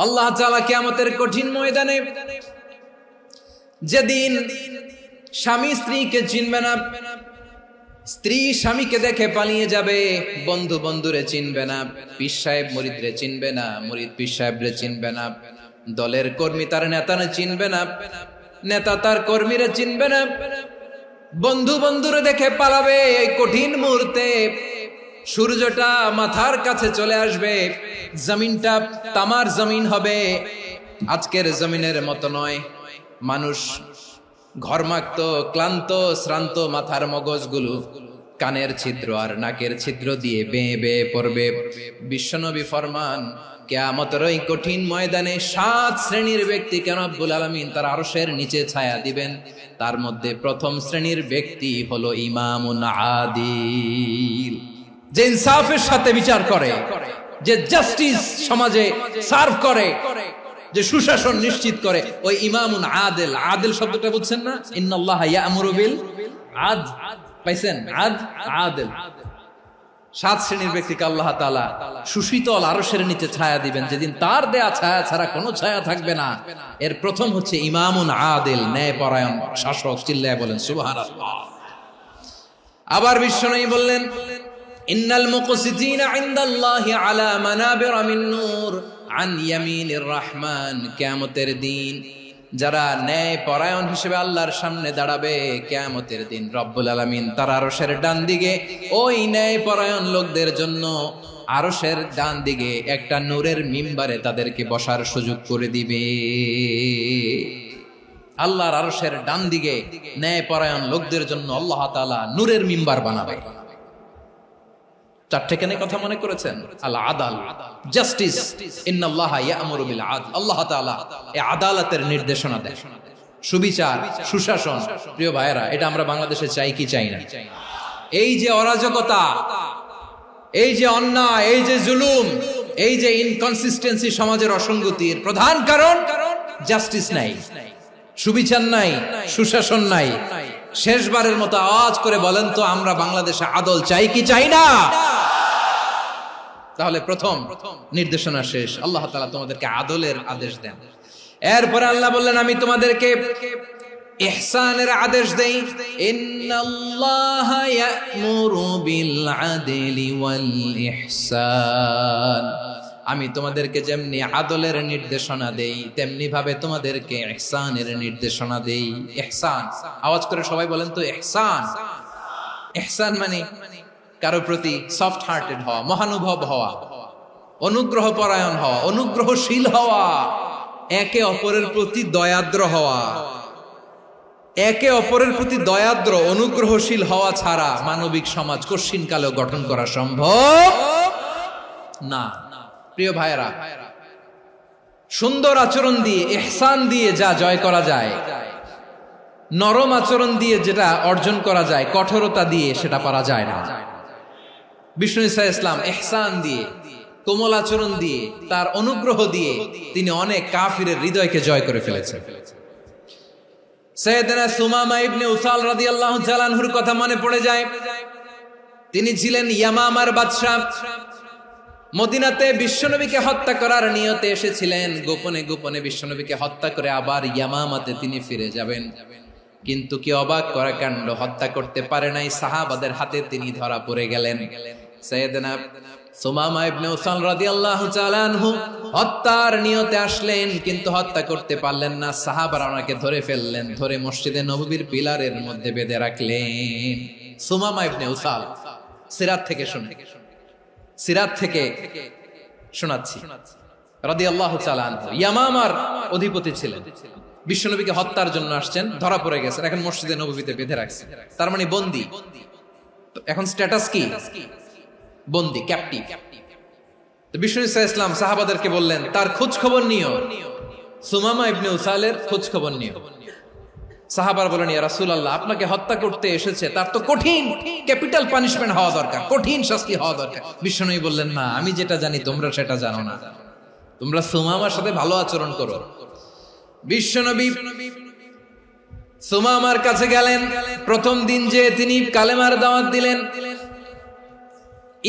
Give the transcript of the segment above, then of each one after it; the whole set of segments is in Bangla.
আল্লাহ তাআলা কিয়ামতের কঠিন ময়দানে যেদিন স্বামী স্ত্রীকে চিনবে না, স্ত্রী স্বামীকে দেখে পালিয়ে যাবে, বন্ধু বন্ধুরে চিনবে না, পীর সাহেব মুরিদরে চিনবে না, মুরিদ পীর সাহেবরে চিনবে না, দলের কর্মী তার নেতারে চিনবে না, নেতা তার কর্মীরে চিনবে না, বন্ধু বন্ধুরে দেখে পালাবে। এই কঠিন মুহূর্তে সূর্যটা মাথার কাছে চলে আসবে, জমিনটা তামার জমিন হবে, আজকের জমিনের মতো নয়। মানুষ ঘর্মাক্ত, ক্লান্ত, শ্রান্ত মাথার মগজগুলো কানের ছিদ্র আর নাকের ছিদ্র দিয়ে বেয়ে বেয়ে পড়বে। বিশ্বনবী ফরমান, কিয়ামতের ওই কঠিন ময়দানে 7 শ্রেণীর ব্যক্তিকে রব্বুল আলামিন তার আরশের নিচে ছায়া দিবেন। তার মধ্যে প্রথম শ্রেণীর ব্যক্তি হলো ইমামুন আদিল, যে ইনসাফের সাথে বিচার করে, যে জাস্টিস সমাজে সার্ভ করে, যে সুশাসন নিশ্চিত করে, ওই ইমামুন আদিল। আদিল শব্দটা বুঝছেন না? ইন্নাল্লাহা ইয়া'মুরু বিল আদল, পাইছেন? আদিল। 7 শ্রেণীর ব্যক্তিকে আল্লাহ তাআলা সুশীতল আরশের নিচে ছায়া দিবেন, যেদিন তার দেয়া ছায়া ছাড়া কোনো ছায়া থাকবে না। এর প্রথম হচ্ছে ইমামুন আদিল, ন্যায়পরায়ণ শাসক। চিল্লায় বলেন সুবহানাল্লাহ। আবার বিশ্বনবী বললেন, ইন্নাল মুকসিতিনা ইনদাল্লাহি আলা মানাবিরা মিন নূর আন ইয়ামিনির রহমান। কিয়ামতের দিন যারা ন্যায় পরায়ণ হিসেবে আল্লাহর সামনে দাঁড়াবে, কিয়ামতের দিন রব্বুল আলামিন তার আরশের ডান দিকে ওই ন্যায় পরায়ণ লোকদের জন্য আরশের ডান দিকে একটা নূরের মিম্বারে তাদেরকে বসার সুযোগ করে দিবে। আল্লাহর আরশের ডান দিকে ন্যায় পরায়ণ লোকদের জন্য আল্লাহ তাআলা নূরের মিম্বার বানাবে। 4টে কেন কথা মনে করেছেন? আল আদাল, জাস্টিস। ইন্নাল্লাহা ইয়া'মুরু বিল আদল। আল্লাহ তাআলা এই আদালতের নির্দেশনা দেন, সুবিচার, সুশাসন। প্রিয় ভাইয়েরা, এটা আমরা বাংলাদেশে চাই কি চাই না? এই যে অরাজকতা, এই যে অন্যায়, এই যে জুলুম, এই যে ইনকনসিস্টেন্সি সমাজের অসঙ্গতির প্রধান কারণ জাস্টিস নাই, সুবিচার নাই, সুশাসন নাই। শেষবারের মতো আওয়াজ করে বলেন তো, আমরা বাংলাদেশে আদল চাই কি চাই না? তাহলে প্রথম নির্দেশনা শেষ। আল্লাহ তাআলা তোমাদেরকে আদলের আদেশ দেন। এরপরে আল্লাহ বললেন, আমি তোমাদেরকে ইহসানের আদেশ দেই। ইন্নাল্লাহা ইয়া'মুরু বিল আদলি ওয়াল ইহসান। আমি তোমাদেরকে যেমনি আদলের নির্দেশনা দেই, তেমনি ভাবে তোমাদেরকে ইহসানের নির্দেশনা দেই। ইহসান, আওয়াজ করে সবাই বলেন তো ইহসান। ইহসান মানে কারো প্রতি সফট হার্টেড হওয়া, মহানুভব হওয়া, অনুগ্রহ পরায়ণ হওয়া, অনুগ্রহশীল হওয়া, একে অপরের প্রতি দয়াদ্র হওয়া। একে অপরের প্রতি দয়াদ্র, অনুগ্রহশীল হওয়া ছাড়া মানবিক সমাজ কশিনকালেও গঠন করা সম্ভব না। প্রিয় ভাইয়েরা, সুন্দর আচরণ দিয়ে, ইহসান দিয়ে যা জয় করা যায়, নরম আচরণ দিয়ে যেটা অর্জন করা যায়, কঠোরতা দিয়ে সেটা পারা যায় না। বিষ্ণু ঈসা ইসলাম ইহসান দিয়ে, কোমল আচরণ দিয়ে, তার অনুগ্রহ দিয়ে তিনি অনেক কাফিরের হৃদয়কে জয় করে ফেলেছেন। সাইয়েদনা সুমামা ইবনে উসাল রাদিয়াল্লাহু তাআলা আনহুর কথা মনে পড়ে যায়। তিনি ছিলেন ইয়ামামার বাদশা। মদিনাতে বিশ্বনবীকে হত্যা করার নিয়তে এসেছিলেন। গোপনে গোপনে বিশ্বনবীকে হত্যা করে আবার ইয়ামামাতে তিনি ফিরে যাবেন। কিন্তু কি অবাক করা কাণ্ড, হত্যা করতে পারে নাই, সাহাবাদের হাতে তিনি ধরা পড়ে গেলেন। সাইয়েদনা সুমামা ইবনে উসাল রাদিয়াল্লাহু তাআলা আনহু হত্যার নিয়তে আসলেন, কিন্তু হত্যা করতে পারলেন না। সাহাবারা ওনাকে ধরে ফেললেন, ধরে মসজিদে নববীর পিলারের মধ্যে বেঁধে রাখলেন। সুমামা ইবনে উসাল, সিরাত থেকে শুনে, সিরাত থেকে শোনাচ্ছি, রাদিয়াল্লাহু তাআলা আনহু ইয়ামামার অধিপতি ছিলেন। বিশ্বনবীকে হত্যার জন্য আসছেন, ধরা পড়ে গেছেন, এখন মসজিদে নববীতে বেঁধে রাখছে, তার মানে বন্দী। এখন স্ট্যাটাস কি? বন্দী, ক্যাপটিভ। তো বিষ্ণু ঈসা ইসলাম সাহাবাদেরকে বললেন, তার খোঁজ খবর নিও, সুমামা ইবনে উসালের খোঁজ খবর নিও। সাহাবারা বলেন, ইয়া রাসূলুল্লাহ, আপনাকে হত্যা করতে এসেছে, তার তো কঠিন ক্যাপিটাল পানিশমেন্ট হওয়া দরকার, কঠিন শাস্তি হওয়া দরকার। বিশ্বনবী বললেন, না, আমি যেটা জানি তোমরা সেটা জানো না, তোমরা সুমামার সাথে ভালো আচরণ করো। বিশ্বনবী সুমামার কাছে গেলেন। প্রথম দিন যে তিনি কালেমার দাওয়াত দিলেন,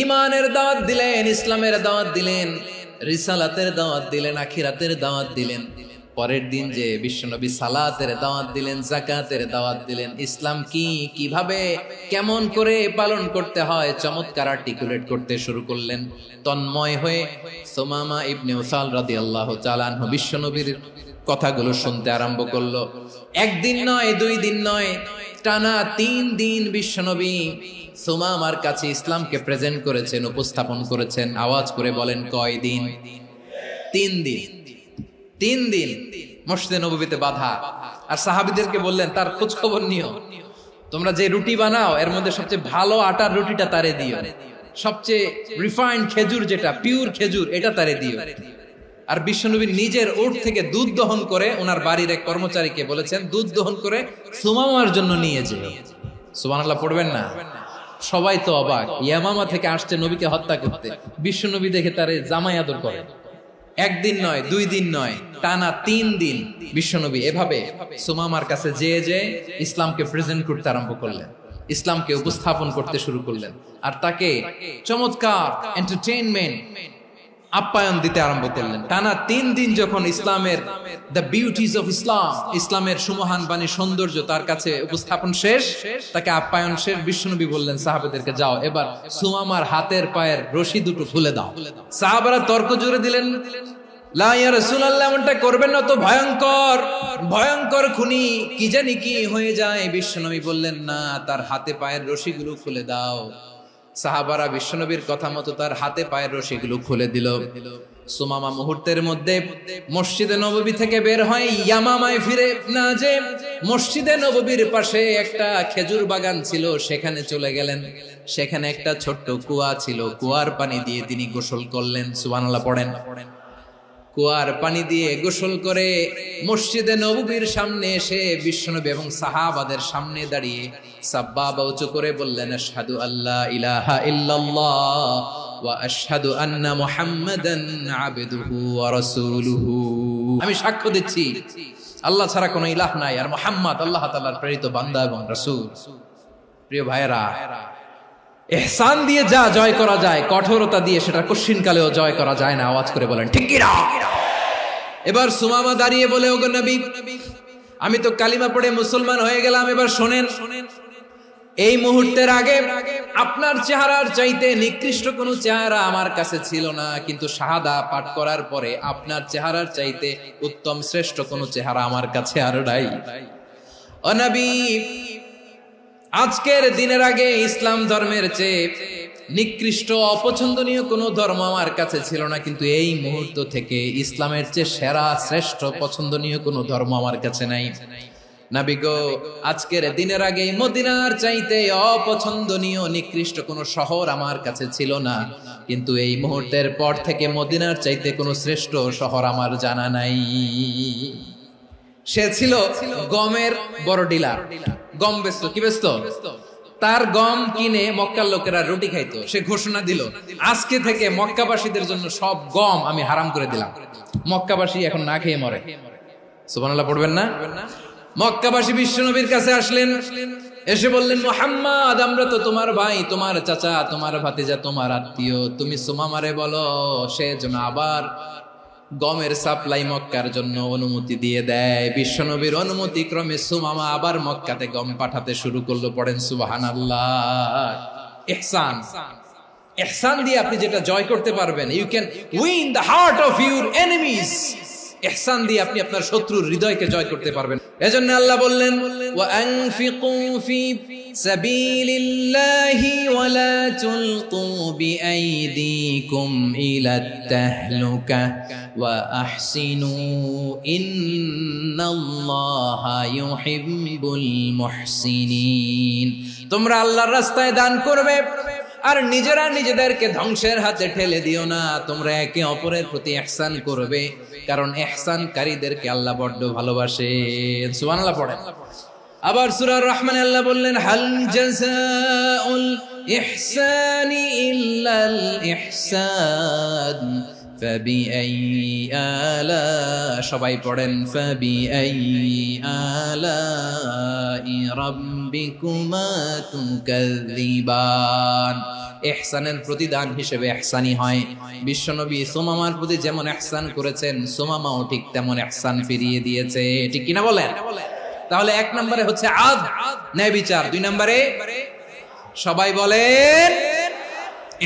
ইমানের দাওয়াত দিলেন, ইসলামের দাওয়াত দিলেন, রিসালাতের দাওয়াত দিলেন, আখিরাতের দাওয়াত দিলেন। পরের দিন যে বিশ্বনবী সালাতের দাওয়াত দিলেন, যাকাতের দাওয়াত দিলেন, ইসলাম কি, কিভাবে, কেমন করে পালন করতে হয় চমৎকার আর্টিকুলেট করতে শুরু করলেন। তন্ময় হয়ে সুমামা ইবনে উসাল রাদিয়াল্লাহু তাআলা আনহু বিশ্বনবীর কথাগুলো শুনতে আরম্ভ করলো। একদিন নয়, 2 দিন নয়, টানা 3 দিন বিশ্বনবী সুমামার কাছে ইসলামকে প্রেজেন্ট করেছেন, উপস্থাপন করেছেন। আওয়াজ করে বলেন, কয় দিন? 3 দিন। 3 দিন মসজিদে নববীতে বাধা। আর সাহাবীদেরকে বললেন, তার খোঁজ খবর নিও, তোমরা যে রুটি বানাও এর মধ্যে সবচেয়ে ভালো আটার রুটিটা তারে দিও, সবচেয়ে রিফাইন্ড খেজুর, যেটা পিওর খেজুর, এটা তারে দিও। আর বিশ্বনবী নিজের উট থেকে দুধ দহন করে ওনার বাড়ির এক কর্মচারীকে বলেছেন, দুধ দহন করে সুমামার জন্য নিয়ে যেও। সুবহানাল্লাহ পড়বেন না? সবাই তো অবাক, ইয়ামামা থেকে আসছে নবীকে হত্যা করতে, বিশ্বনবী দেখে তারে জামাই আদর করে। একদিন নয়, 2 দিন নয়, টানা 3 দিন বিশ্বনবী এভাবে সুমামার কাছে যেয়ে ইসলামকে প্রেজেন্ট করতে আরম্ভ করলেন, ইসলামকে উপস্থাপন করতে শুরু করলেন। আর তাকে চমৎকার এন্টারটেইনমেন্ট, আপ্যায়ন দিতে আরম্ভ করলেন। টানা 3 দিন যখন ইসলামের দ্য বিউটিজ অফ ইসলাম, ইসলামের সুমহান বাণী, সৌন্দর্য তার কাছে উপস্থাপন শেষ, তাকে আপ্যায়ন শেষ, বিশ্বনবী বললেন সাহাবাদেরকে, যাও এবার সুমামার হাতের পায়ের রশি দুটো খুলে দাও। সাহাবারা তর্ক জুড়ে দিলেন, লা ইয়া রাসূলুল্লাহ, এমনটা করবেন না, তো ভয়ঙ্কর, ভয়ঙ্কর খুনি, কি জানি কি হয়ে যায়। বিশ্বনবী বললেন, না, তার হাতে পায়ের রশিগুলো খুলে দাও। সাহাবারা বিশ্বনবীর কথা মতো তার হাতে পায়ের রশিগুলো খুলে দিল। সুমামা মুহূর্তের মধ্যে মসজিদে নববী থেকে বের হয়, ইয়ামামায় ফিরে না যে মসজিদে নববীর পাশে একটা খেজুর বাগান ছিল, সেখানে চলে গেলেন। সেখানে একটা ছোট্ট কুয়া ছিল, কুয়ার পানি দিয়ে তিনি গোসল করলেন। সুবহানাল্লাহ পড়েন। কুয়ার পানি দিয়ে গোসল করে মসজিদে নববীর সামনে এসে বিশ্বনবী এবং সাহাবাদের সামনে দাঁড়িয়ে সাব্বাবা উঁচু করে বললেন, আশহাদু আল্লা ইলাহা ইল্লাল্লাহ ওয়া আশহাদু আন্না মুহাম্মাদান আবদুহু ওয়া রাসূলুহু। আমি সাক্ষ্য দিচ্ছি আল্লাহ ছাড়া কোনো ইলাহ নাই, আর মুহাম্মদ আল্লাহ তাআলার প্রেরিত বান্দা এবং রাসূল। প্রিয় ভাইয়েরা, ইহসান দিয়ে যা জয় করা যায়, কঠোরতা দিয়ে সেটা কঠিনকালেও জয় করা যায় না। আওয়াজ করে বলেন, ঠিক কি না? এবার সুমামা দাঁড়িয়ে বলে, ওগো নবী, আমি তো কালিমা পড়ে মুসলমান হয়ে গেলাম, এবার শোনেন, এই মুহূর্তের আগে আপনার চেহারার চাইতে নিকৃষ্ট কোনো চেহারা আমার কাছে ছিল না, কিন্তু শাহাদা পাঠ করার পরে আপনার চেহারার চাইতে উত্তম শ্রেষ্ঠ কোনো চেহারা আমার কাছে আর নাই। ও নবী, আজকের দিনের আগে ইসলাম ধর্মের চেয়ে নিকৃষ্ট, অপছন্দনীয় কোনো ধর্ম আমার কাছে ছিল না, কিন্তু এই মুহূর্ত থেকে ইসলামের চেয়ে সেরা, শ্রেষ্ঠ, পছন্দনীয় কোনো ধর্ম আমার কাছে নাই। নবী গো, আজকের দিনের আগে মদিনার চাইতে অপছন্দনীয়, নিকৃষ্ট কোনো শহর আমার কাছে ছিল না, কিন্তু এই মুহূর্তের পর থেকে মদিনার চাইতে কোনো শ্রেষ্ঠ শহর আমার জানা নাই। সে ছিল গমের বড় ডিলার, গম বেচতো। কি বেচতো? তার গম কিনে মক্কার লোকেরা রুটি খাইতো। সে ঘোষণা দিল, আজকে থেকে মক্কাবাসীদের জন্য সব গম আমি হারাম করে দিলাম, মক্কাবাসী এখন না খেয়ে মরে। সুবহানাল্লাহ পড়বেন না? মক্কাবাসী বিশ্বনবীর কাছে আসলেন, এসে বললেন, মুহাম্মদ, আমরা তো তোমার ভাই, তোমার চাচা, তোমার ভাতিজা, তোমার আত্মীয়, তুমি সুমামারে বলো সে যেন আবার গমের সাপ্লাই মক্কার জন্য অনুমতি দিয়ে দেয়। বিশ্বনবীর অনুমতি ক্রমে সুমামা আবার মক্কাতে গম পাঠাতে শুরু করলো। পড়েন সুবহানাল্লাহ। ইহসান, ইহসান দিয়ে আপনি যেটা জয় করতে পারবেন, you can win the heart of your enemies. ইহসান দিয়ে আপনি আপনার শত্রুর হৃদয়কে জয় করতে পারবেন। এজন্য আল্লাহ বললেন, ওয়া আনফিকু ফি সাবিলিল্লাহি ওয়া লা তুলকু বিআইদিকুম ইলাত তাহলুকা ওয়া আহসিনু ইন্নাল্লাহা ইউহিব্বুল মুহসিনিন। তোমরা আল্লাহর রাস্তায় দান করবে আর নিজেরা নিজেদেরকে ধ্বংসের হাতে ঠেলে দিও না। তোমরা একে অপরের প্রতি ইহসান করবে, কারণ ইহসানকারীদেরকে আল্লাহ বড্ড ভালোবাসেন। সুবহানাল্লাহ পড়েন। আবার সূরা রহমানে আল্লাহ বললেন, হাল জাযাউল ইহসানি ইল্লাল ইহসান ফাবিআইয়ি আলা, সবাই পড়েন ফাবিআইয়ি আলাই রাব্বিকুমা তুকাযযিবান। ইহসানের প্রতিদান হিসেবে ইহসানি হয়। বিশ্বনবী সুমামার প্রতি যেমন ইহসান করেছেন, সুমামাও ঠিক তেমন ইহসান ফিরিয়ে দিয়েছে। ঠিক কিনা বলেন? তাহলে এক নম্বরে হচ্ছে আদ, ন্যায় বিচার। দুই নম্বরে সবাই বলেন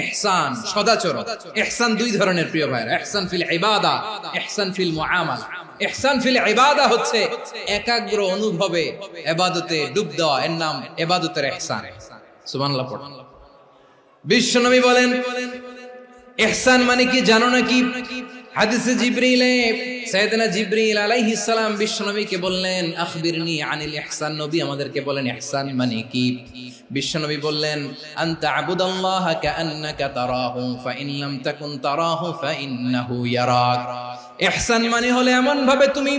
ইহসান, সদাচরণ। ইহসান দুই ধরনের প্রিয় ভাইরা, ইহসান ফিল ইবাদা, ইহসান ফিল মুআমালা। ইহসান ফিল ইবাদা হচ্ছে একাগ্র অনুভবে ইবাদতে ডুব দেওয়া, এর নাম ইবাদতের ইহসান। সুবহানাল্লাহ পড়ুন। বিশ্বনবী বলেন ইহসান মানে কি জানো নাকি? হাদিসে জিবরিলে সাইয়েদনা জিবরিল আলাইহিস সালাম বিশ্বনবীকে বললেন আখবিরনি আনিল ইহসান। নবী আমাদেরকে বলেন ইহসান মানে কি? বিশ্বনবী বললেন আনতা আবুদাল্লাহা কাআন্নাকা তারাহু ফাইন লাম তাকুন তারাহু ফাইন্নাহু ইয়ারাক। ইহসান মানে হলো এমন ভাবে তুমি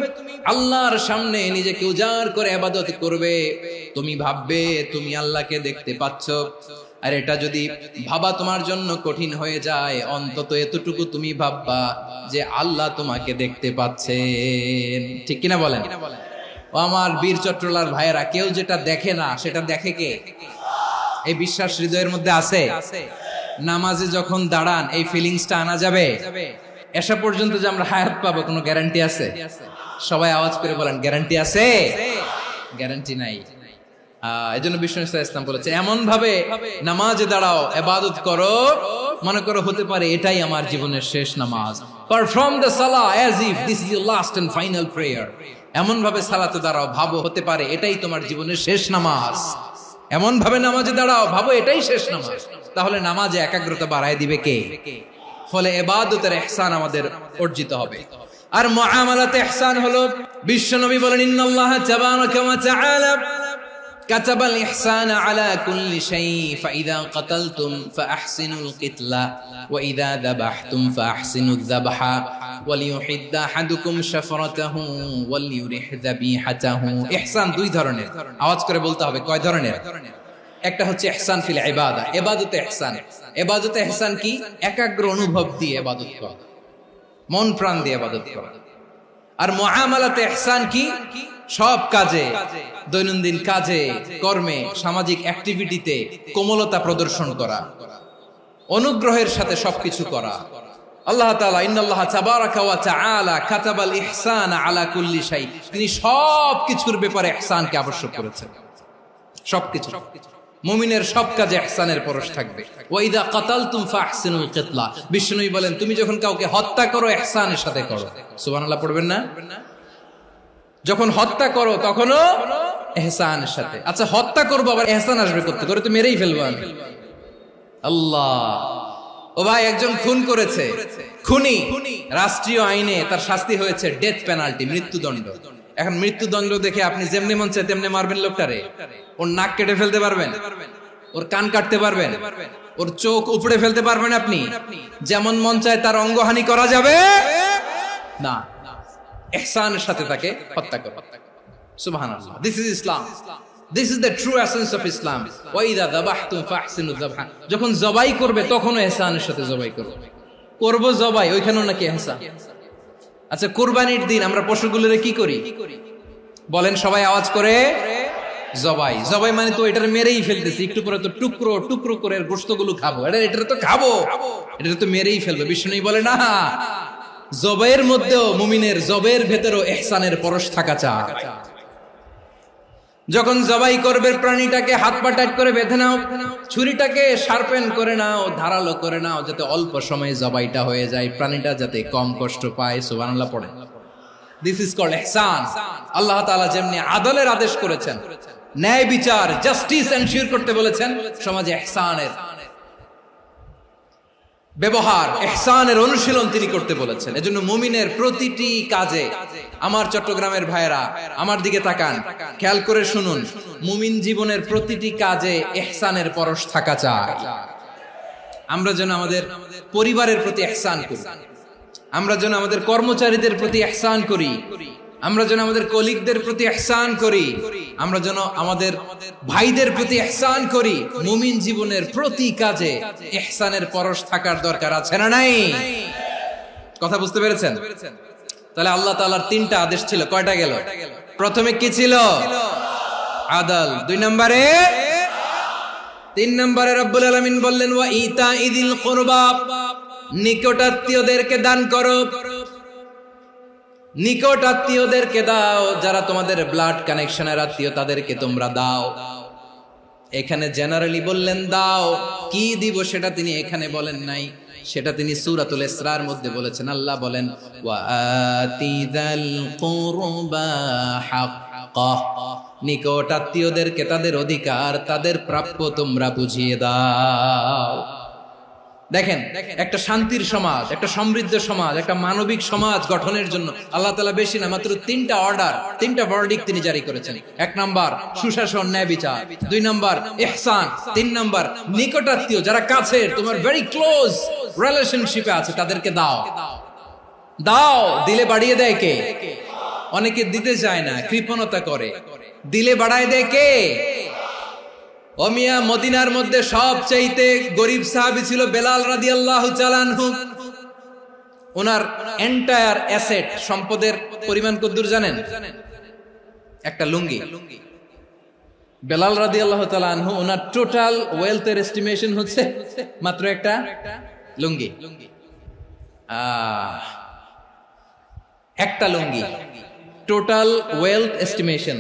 আল্লাহর সামনে নিজেকে উজাড় করে ইবাদত করবে, তুমি ভাববে তুমি আল্লাহকে দেখতে পাচ্ছ। আর এটা যদি ভাবা তোমার জন্য কঠিন হয়ে যায়, অন্তত এতটুকু তুমি ভাববা যে আল্লাহ তোমাকে দেখতে পাচ্ছেন। ঠিক কিনা বলেন? ও আমার বীর চট্টলার ভাইয়েরা, কেউ যেটা দেখে না সেটা দেখে কে? এই বিশ্বাস হৃদয়ের মধ্যে আছে? নামাজে যখন দাঁড়ান এই ফিলিংসটা আনা যাবে? এসা পর্যন্ত যে আমরা হায়াত পাবো কোনো গ্যারান্টি আছে? সবাই আওয়াজ করে বলেন গ্যারান্টি আছে? গ্যারান্টি নাই। এজন্য বিষ্ণু ইসলাম বলেছে এমন ভাবে নামাজে দাঁড়াও, ইবাদত করো, মনে করো হতে পারে এটাই আমার জীবনের শেষ নামাজ। Perform the salah as if this is your last and final prayer. এমন ভাবে সালাতে দাঁড়াও, ভাবো হতে পারে এটাই তোমার জীবনের শেষ নামাজ। এমন ভাবে নামাজে দাঁড়াও, ভাবো এটাই শেষ নামাজ। তাহলে নামাজে একাগ্রতা বাড়ায় দিবে কে? ফলে ইবাদতের ইহসান আমাদের অর্জিত হবে। আর মুআমালাতে ইহসান হলো, বিশ্বনবী বলেন ইন্নাল্লাহা তাবারাকা ওয়া তাআলা كتب الإحسان على كل شيء فإذا قتلتم فأحسنوا القتلة وإذا ذبحتم فأحسنوا الذبح وليحد أحدكم شفرته وليرح ذبيحته। ইহসান দুই ধরনের, আওয়াজ করে বলতে হবে কয় ধরনের? একটা হচ্ছে ইহসান ফিল ইবাদা, ইবাদতে ইহসান। ইবাদতে ইহসান কি? একাগ্র অনুভব দিয়ে ইবাদত করা, মন প্রাণ দিয়ে ইবাদত করা। আর মুআমালাতে ইহসান কি? সব কাজে, দৈনন্দিন কাজে, কর্মে, সামাজিক অ্যাক্টিভিটিতে কোমলতা প্রদর্শন করা, অনুগ্রহের সাথে সবকিছু করা। আল্লাহ তাআলা ইন্নাল্লাহা তাবারাকা ওয়া তাআলা কাতাবাল ইহসানা আলা কুল্লি শাই, তিনি সবকিছুর ব্যাপারে ইহসানকে আবশ্যক করেছেন। সবকিছু, মুমিনের সব কাজে ইহসানের পরশ থাকবে। ওয়া ইযা কাতালতুম ফাহসিনুল কিতলা, বিষ্ণুই বলেন তুমি যখন কাউকে হত্যা করো ইহসানের সাথে করো। সুবহানাল্লাহ পড়বেন না? যখন হত্যা করো তখনও ইহসানের সাথে। আচ্ছা হত্যা করবো আবার ইহসান আসবে করতে করে তো মেরেই ফেলবো আমি। আল্লাহ, ও ভাই একজন খুন করেছে, খুনি, রাষ্ট্রীয় আইনে তার শাস্তি হয়েছে ডেথ পেনাল্টি, মৃত্যুদণ্ড। এখন মৃত্যুদণ্ড দেখে আপনি যেমনি মন চায় তেমনি মারবেন লোকটারে? ওর নাক কেটে ফেলতে পারবেন? ওর কান কাটতে পারবেন? ওর চোখ উপড়ে ফেলতে পারবেন আপনি? যেমন মন চায় তার অঙ্গহানি করা যাবে না। ইহসানের সাথে তাকে হত্যা করো। সুবহানাল্লাহ, this is Islam, this is the true essence of Islam. ওয়া ইযা যাবাহতুম ফাহসিনুয যাবহা, যখন জবাই করবে তখনও ইহসানের সাথে জবাই করবে। করব জবাই, ওইখানেও নাকি ইহসান। আচ্ছা কুরবানির দিন আমরা পশুগুলোরে কি করি বলেন সবাই আওয়াজ করে? জবাই। জবাই মানে তো এটারে মেরেই ফেলতেছি, একটু পরে তো টুকরো টুকরো করে গোশতগুলো খাবো, এটা তো খাবো, এটা তো মেরেই ফেলবে। বিষ্ণু বলে না, জবের মধ্যেও মুমিনের জবের ভেতরেও ইহসানের পরশ থাকা চাই। যখন জবাই করবে প্রাণীটাকে হাত পা টাইট করে বেঁধে নাও, ছুরিটাকে শার্পেন করে নাও, ধারালো করে নাও, যাতে অল্প সময়ে জবাইটা হয়ে যায়, প্রাণীটা যাতে কম কষ্ট পায়। সুবহানাল্লাহ পড়ে। দিস ইজ কল্ড ইহসান। আল্লাহ তাআলা যেমনি আদলের আদেশ করেছেন, ন্যায় বিচার, জাস্টিস এনশিওর করতে বলেছেন, সমাজে ইহসানের ব্যবহার, ইহসানের অনুশীলন তিনি করতে বলেছেন। এজন্য মুমিনের প্রতিটি কাজে, আমার চট্টগ্রামের ভাইয়েরা আমার দিকে তাকান, খেয়াল করে শুনুন, মুমিন জীবনের প্রতিটি কাজে ইহসানের পরশ থাকা চাই। আমরা যেন আমাদের পরিবারের প্রতি ইহসান করি, আমরা যেন আমাদের কর্মচারীদের প্রতি ইহসান করি, আমরা যেন আমাদের কলিগদের প্রতি ইহসান করি, আমরা যেন আমাদের ভাইদের প্রতি ইহসান করি। মুমিন জীবনের প্রতি কাজে ইহসানের পরশ থাকার দরকার আছে না নাই? কথা বুঝতে পেরেছেন? তাহলে আল্লাহ তাআলার তিনটা আদেশ ছিল, কয়টা গেল? প্রথমে কি ছিল? আদল। 2 নম্বরে, 3 নম্বরে রব্বুল আলামিন বললেন ওয়া ইতাইদিল কুরবা, নিকটাত্মীয়দেরকে দান করো। নিকট আত্মীয়দেরকে দাও, যারা তোমাদের ব্লাড কানেকশনের আত্মীয় তাদেরকে তোমরা দাও। এখানে জেনারেলি বললেন দাও, কি দিব সেটা তিনি এখানে বলেন নাই, সেটা তিনি সূরাতুল ইসরার মধ্যে বলেছেন। আল্লাহ বলেন ওয়া আতিযাল কুরবা হাক্কাহ, নিকট আত্মীয়দেরকে তাদের অধিকার, তাদের প্রাপ্য তোমরা বুঝিয়ে দাও। দেখেন, একটা শান্তির সমাজ, একটা সমৃদ্ধ সমাজ, একটা মানবিক সমাজ গঠনের জন্য আল্লাহ তাআলা বেশি না, মাত্র 3টা অর্ডার, 3টা ভার্ডিক্ট তিনি জারি করেছেন। 1 নাম্বার সুশাসন, ন্যায় বিচার। 2 নাম্বার ইহসান। 3 নাম্বার নিকটাত্মীয়, যারা কাছের, তোমার ভেরি ক্লোজ রিলেশনশিপে আছে, তাদেরকে দাও। দাও, দিলে বাড়িয়ে দেয় কে? অনেকে দিতে চায় না, কৃপণতা করে। দিলে বাড়ায় দেয় কে? ও মিয়া, মদিনার মধ্যে সবচাইতে গরিব সাহাবী ছিল বেলাল রাদিয়াল্লাহু তাআলা আনহু। ওনার এন্টায়ার অ্যাসেট, সম্পদের পরিমাণ কতদূর জানেন? একটা লুঙ্গি। বেলাল রাদিয়াল্লাহু তাআলা আনহু, ওনার টোটাল ওয়েলথের এস্টিমেশন হচ্ছে মাত্র একটা লুঙ্গি। একটা লুঙ্গি, টোটাল ওয়েলথ এস্টিমেশন,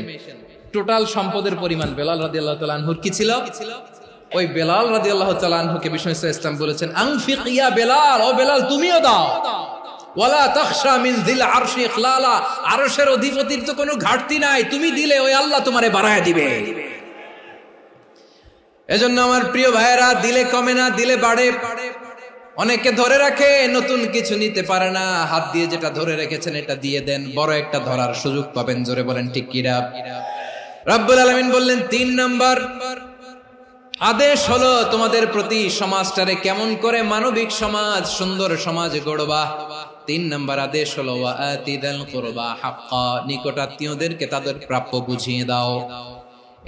টোটাল সম্পদের পরিমাণ বেলাল রাদিয়াল্লাহু তাআলা আনহুর কি ছিল? ওই বেলাল রাদিয়াল্লাহু তাআলা আনহুকে বিষ্ণু ইসলাম বলেছেন আনফিক ইয়া বেলাল, ও বেলাল তুমিও দাও। ওয়ালা তাখশা মিন যিল আরশি ইখলালা, আরশের অধিপতির তো কোনো ঘাটতি নাই, তুমি দিলে ওই আল্লাহ তোমারে বাড়ায় দিবে। এজন্য আমার প্রিয় ভাইয়েরা, দিলে কমে না, দিলে বাড়ে। অনেকে ধরে রাখে, নতুন কিছু নিতে পারে না, হাত দিয়ে যেটা ধরে রেখেছেন এটা দিয়ে দেন, বড় একটা ধরার সুযোগ পাবেন। জোরে বলেন ঠিক কিনা? রব্বুল আলামিন বললেন 3 নাম্বার আদেশ হলো তোমাদের প্রতি সমাজটারে কেমন করে মানবিক সমাজ, সুন্দর সমাজ গড়বা। 3 নাম্বার আদেশ হলো ওয়া আতিদাল কুরবা হাক্কা, নিকটাত্মীয়দেরকে তাদের প্রাপ্য বুঝিয়ে দাও।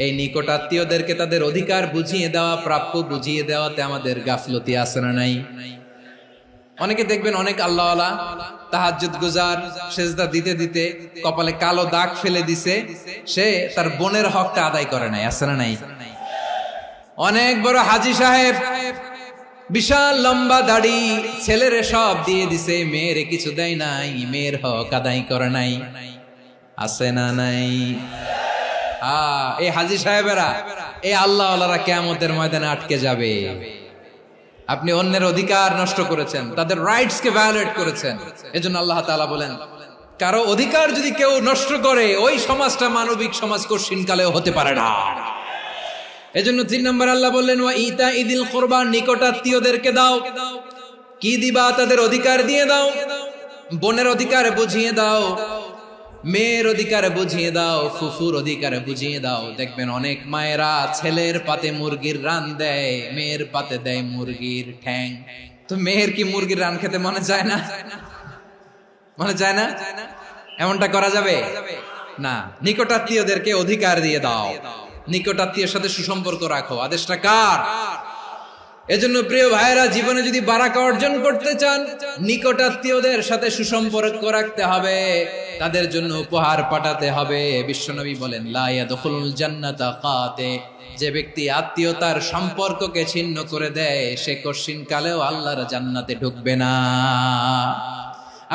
এই নিকটাত্মীয়দেরকে তাদের অধিকার বুঝিয়ে দেওয়া, প্রাপ্য বুঝিয়ে দেওয়াতে আমাদের গাফলতি আছে না নাই? অনেকে দেখবেন অনেক আল্লাহওয়ালা, তাহাজ্জুদ গুজার, সেজদা দিতে দিতে কপালে কালো দাগ ফেলে দিছে, সে তার বোনের হকটা আদায় করে নাই, আছে না নাই? অনেক বড় হাজী সাহেব, বিশাল লম্বা দাড়ি, ছেলেরে সব দিয়ে দিছে, মেয়েরে কিছু দেয় নাই, মেয়ের হক আদায় করে নাই, আছে না নাই? এই হাজী সাহেবেরা, এই আল্লাহওয়ালারা কিয়ামতের ময়দানে আটকে যাবে। আপনি অন্যের অধিকার নষ্ট করেছেন, তাদের রাইটস কে ভায়োলেট করেছেন। এজন্য আল্লাহ তাআলা বলেন, কারো অধিকার যদি কেউ নষ্ট করে, ওই সমাজটা মানবিক সমাজ কঠিনকালেও হতে পারে না। এজন্য 3 নম্বর আল্লাহ বললেন ওয়া ইতাইদিল কুরবা, নিকটাত্মীয়দেরকে দাও। কি দিবা? তাদের অধিকার দিয়ে দাও। বোনের অধিকার বুঝিয়ে দাও, মেয়ের অধিকার বুঝিয়ে দাও, ফুফুর অধিকার বুঝিয়ে দাও। দেখবেন অনেক মায়েরা ছেলের পাতে মুরগির রান দেয়, মেয়ের পাতে দেয় মুরগির ঠ্যাং। তো মেয়ের কি মুরগির রান খেতে মনে চায় না? মনে চায় না? এমনটা করা যাবে না। নিকটাত্মীয়দেরকে অধিকার দিয়ে দাও, নিকটাত্মীয়ের সাথে সুসম্পর্ক রাখো। আদেশটা কার? এজন্য প্রিয় ভাইয়েরা, জীবনে যদি বারাকা অর্জন করতে চান, নিকটাত্মীয়দের সাথে সুসম্পর্ক রাখতে হবে, তাদের জন্য উপহার পাঠাতে হবে। বিশ্বনবী বলেন লা ইয়াদখুলুল জান্নাতা কাতে, যে ব্যক্তি আত্মীয়তার সম্পর্ককে ছিন্ন করে দেয়, সে কঠিন কালেও আল্লাহর জান্নাতে ঢুকবে না।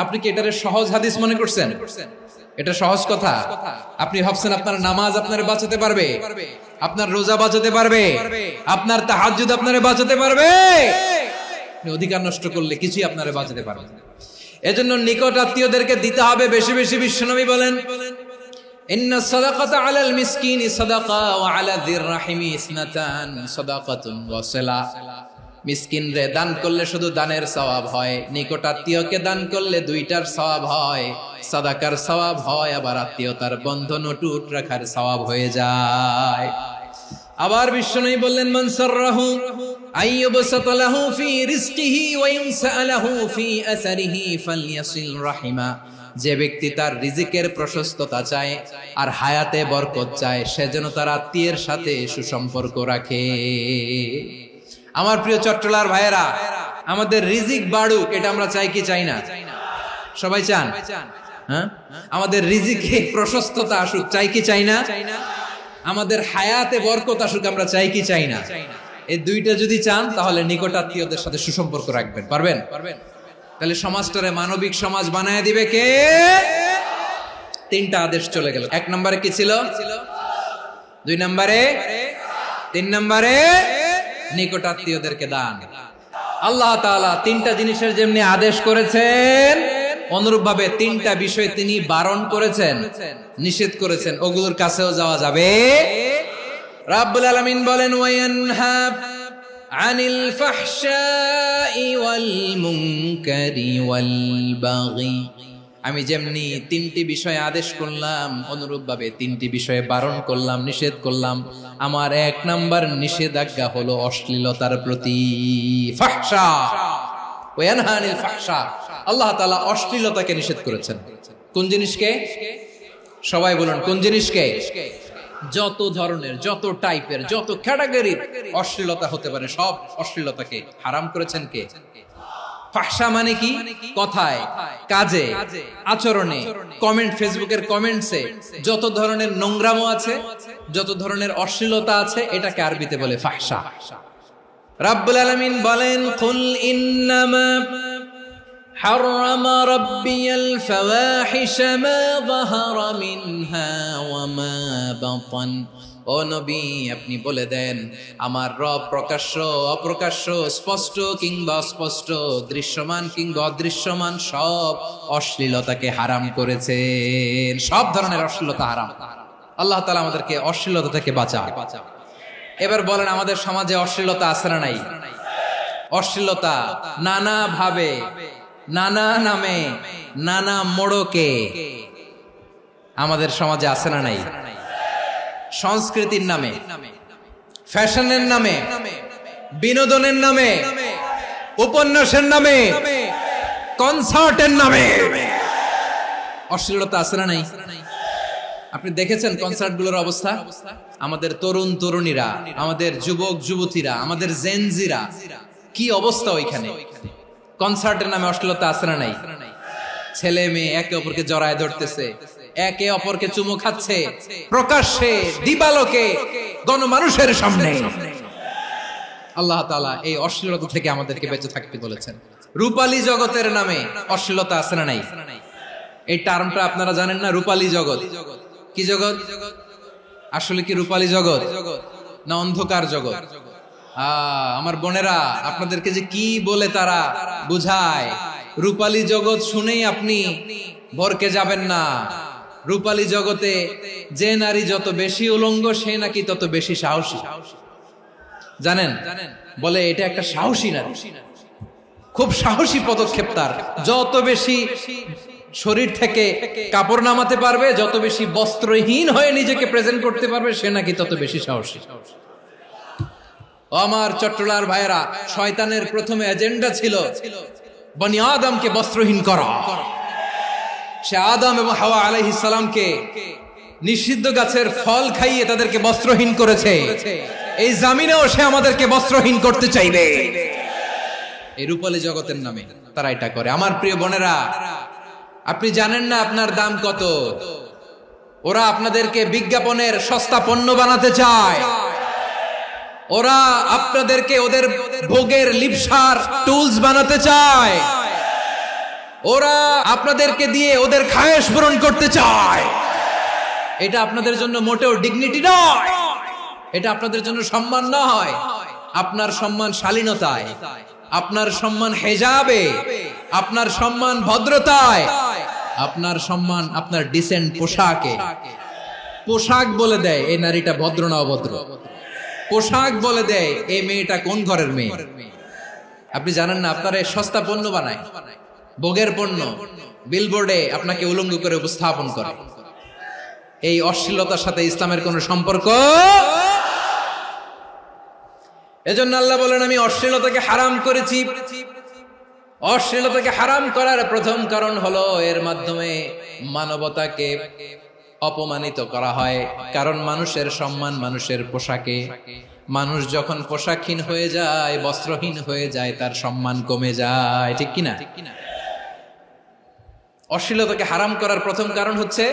আপনি কি এটারে সহজ হাদিস মনে করছেন? এটা সহজ কথা? আপনি ভাবছেন আপনার নামাজ আপনারে বাঁচাতে পারবে, আপনার রোজা বাঁচাতে পারবে, আপনার তাহাজ্জুদ আপনারে বাঁচাতে পারবে? অধিকার নষ্ট করলে কিছুই আপনারে বাঁচাতে পারবে না। এজন্য নিকট আত্মীয়দেরকে দিতে হবে বেশি বেশি। বিশ্বনবী বলেন ইন্না সাদাকাতা আলাল মিসকিনি সাদাকা ওয়া আলা যির রাহিমি ইসনাতান সাদাকাতুন ওয়া সিলা। মিসকিন রে দান করলে শুধু দানের সওয়াব হয়, নিকট আত্মীয়কে দান করলে 2টার সওয়াব হয়, সাদাকার সওয়াব হয়, আবার আত্মীয়তার বন্ধন অটুট রাখার সওয়াব হয়ে যায়। আবার বিশ্বনবী বললেন মান সাররাহু আইয়ুবসাতা লাহু ফি রিজকিহি ওয়া ইনসালাহু ফি আসারিহি ফালইয়াসিল রাহিমা। যে ব্যক্তি তার রিজিকের প্রশস্ততা চায় আর হায়াতে বরকত চায়, সে যেন তার আত্মীয়ের সাথে সুসম্পর্ক রাখে। আমার প্রিয় চট্টলার ভাইয়েরা, আমাদের রিজিক বাড়ুক, এটা আমরা চাই কি চাই না? সবাই চান? হ্যাঁ, আমাদের রিজিকে প্রশস্ততা আসুক, চাই কি চাই না? আমাদের হায়াতে বরকত আসুক, আমরা চাই কি চাই না? এই দুইটা যদি চান তাহলে নিকটাত্মীয়দের সাথে সুসম্পর্ক রাখবেন। পারবেন? তাহলে সমাজটারে মানবিক সমাজ বানায় দিবে কে? তিনটা আদেশ চলে গেল। 1 নম্বরে কি ছিল? 2 নম্বরে, 3 নম্বরে নিকটাত্মীয়দেরকে দান। আল্লাহ তাআলা তিনটা জিনিসের যেমনি আদেশ করেছেন, অনুরূপ ভাবে তিনটা বিষয় তিনি বারণ করেছেন, নিষেধ করেছেন, ওগুলোর কাছেও যাওয়া যাবে। রাব্বুল আলামিন বলেন, ওয়ায়ানহা আনিল ফাহশাই ওয়াল মুনকারি ওয়াল বাগি। আমি যেমনি তিনটি বিষয়ে আদেশ করলাম, অনুরূপ ভাবে তিনটি বিষয়ে বারণ করলাম, নিষেধ করলাম। আমার 1 নাম্বার নিষেধাজ্ঞা হলো অশ্লীলতার প্রতি। ফাহশা, ওয়ায়ানহা আনিল ফাহশা, আল্লাহ তাআলা অশ্লীলতাকে নিষেধ করেছেন। কোন জিনিসকে? সবাই বলুন, কোন জিনিসকে? যত ধরনের, যত টাইপের, যত ক্যাটাগরির অশ্লীলতা হতে পারে সব অশ্লীলতাকে হারাম করেছেন কে? ফাহশা মানে কি? কথায়, কাজে, আচরণে, কমেন্ট, ফেসবুকের কমেন্টসে যত ধরনের নোংরামো আছে, যত ধরনের অশ্লীলতা আছে, এটাকে আরবিতে বলে ফাহশা। রাব্বুল আলামিন বলেন, কুল ইন্নামা حرم ربي الفواحش ما ظهر منها وما بطن। ও নবী, আপনি বলে দেন, আমার রব প্রকাশ্য, অপ্রকাশ্য, স্পষ্ট কিংবা অস্পষ্ট, দৃশ্যমান কিংবা অদৃশ্যমান সব অশ্লীলতাকে হারাম করেছেন। সব ধরনের অশ্লীলতা হারাম। আল্লাহ তাআলা আমাদেরকে অশ্লীলতা থেকে বাঁচান। এবার বলেন, আমাদের সমাজে অশ্লীলতা আছে না নাই? অশ্লীলতা নানা ভাবে, নানা নামে, নানা মোড়কে আমাদের সমাজে আছে না নাই? সংস্কৃতির নামে, ফ্যাশনের নামে, বিনোদনের নামে, উপন্যাসের নামে, কনসার্টের নামে অশ্লীলতা আছে না নাই? আপনি দেখেছেন কনসার্টগুলোর অবস্থা? আমাদের তরুণ তরুণীরা, আমাদের যুবক যুবতীরা, আমাদের জেনজিরা, কি অবস্থা ওইখানে? কনসার্টের নামে অশ্লীলতা আছে না নাই? ছেলে মেয়ে একে অপরকে জড়ায় ধরতেছে, একে অপরকে চুমু খাচ্ছে, প্রকাশ্যে, দিবালোকে, গণমানুষের সামনে। আল্লাহ তাআলা এই অশ্লীলতা থেকে আমাদেরকে বেঁচে থাকতে বলেছেন। রূপালী জগতের নামে অশ্লীলতা আছে না নাই? এই টার্মটা আপনারা জানেন না? রূপালী জগৎ কি জগৎ? আসলে কি রূপালী জগৎ না অন্ধকার জগৎ? আমার বোনেরা, আপনাদেরকে যে কি বলে তারা বুঝায়, রূপালী জগৎ শুনেই আপনি ভরকে যাবেন না। রূপালী জগতে যে নারী যত বেশি উলঙ্গ, সে নাকি তত বেশি সাহসী। জানেন? বলে এটা একটা সাহসী নারী, খুব সাহসী পদক্ষেপ তার। যত বেশি শরীর থেকে কাপড় নামাতে পারবে, যত বেশি বস্ত্রহীন হয়ে নিজেকে প্রেজেন্ট করতে পারবে, সে নাকি তত বেশি সাহসী। আমার চট্টলার ভাইয়েরা, শয়তানের প্রথমে এজেন্ডা ছিল বনি আদমকে বস্ত্রহীন করা। সে আদম এবং হাওয়া আলাইহিস সালামকে নিষিদ্ধ গাছের ফল খাইয়ে তাদেরকে বস্ত্রহীন করেছে। এই জামিনেও সে আমাদেরকে বস্ত্রহীন করতে চাইবে। এই রূপালী জগতের নামে তারা এটা করে। আমার প্রিয় বোনেরা, আপনি জানেন না আপনার দাম কত? ওরা আপনাদেরকে বিজ্ঞাপনের সস্তা পণ্য বানাতে চায়। ওরা আপনাদেরকে ওদের ভোগের লিপসার টুলস বানাতে চায়। ওরা আপনাদেরকে দিয়ে ওদের খায়েশ পূরণ করতে চায়। এটা আপনাদের জন্য মোটেও ডিগনিটি নয়, এটা আপনাদের জন্য সম্মান নয়। আপনার সম্মান শালীনতায়, আপনার সম্মান হেজাবে, আপনার সম্মান ভদ্রতায়, আপনার সম্মান আপনার ডিসেন্ট পোশাকে। পোশাক বলে দেয় এই নারীটা ভদ্র না অভদ্র। পোশাক বলে দেয় এই মেয়েটা কোন ঘরের মেয়ে। আপনি জানেন না, আপনার সস্তা পণ্য বানায়, ভোগের পণ্য, বিলবোর্ডে আপনাকে উলঙ্গ করে উপস্থাপন করে। এই অশ্লীলতার সাথে ইসলামের কোন সম্পর্ক? এজন্য আল্লাহ বলেন, আমি অশ্লীলতাকে হারাম করেছি। অশ্লীলতাকে হারাম করার প্রথম কারণ হলো এর মাধ্যমে মানবতাকে অপমানিত করা হয়। কারণ মানুষের সম্মান মানুষের পোশাকে। মানুষ যখন পোশাকহীন হয়ে যায়, বস্ত্রহীন হয়ে যায়, তার সম্মান কমে যায়। ঠিক কিনা? অশ্লীলতাকে হারাম করার প্রথম কারণ হচ্ছে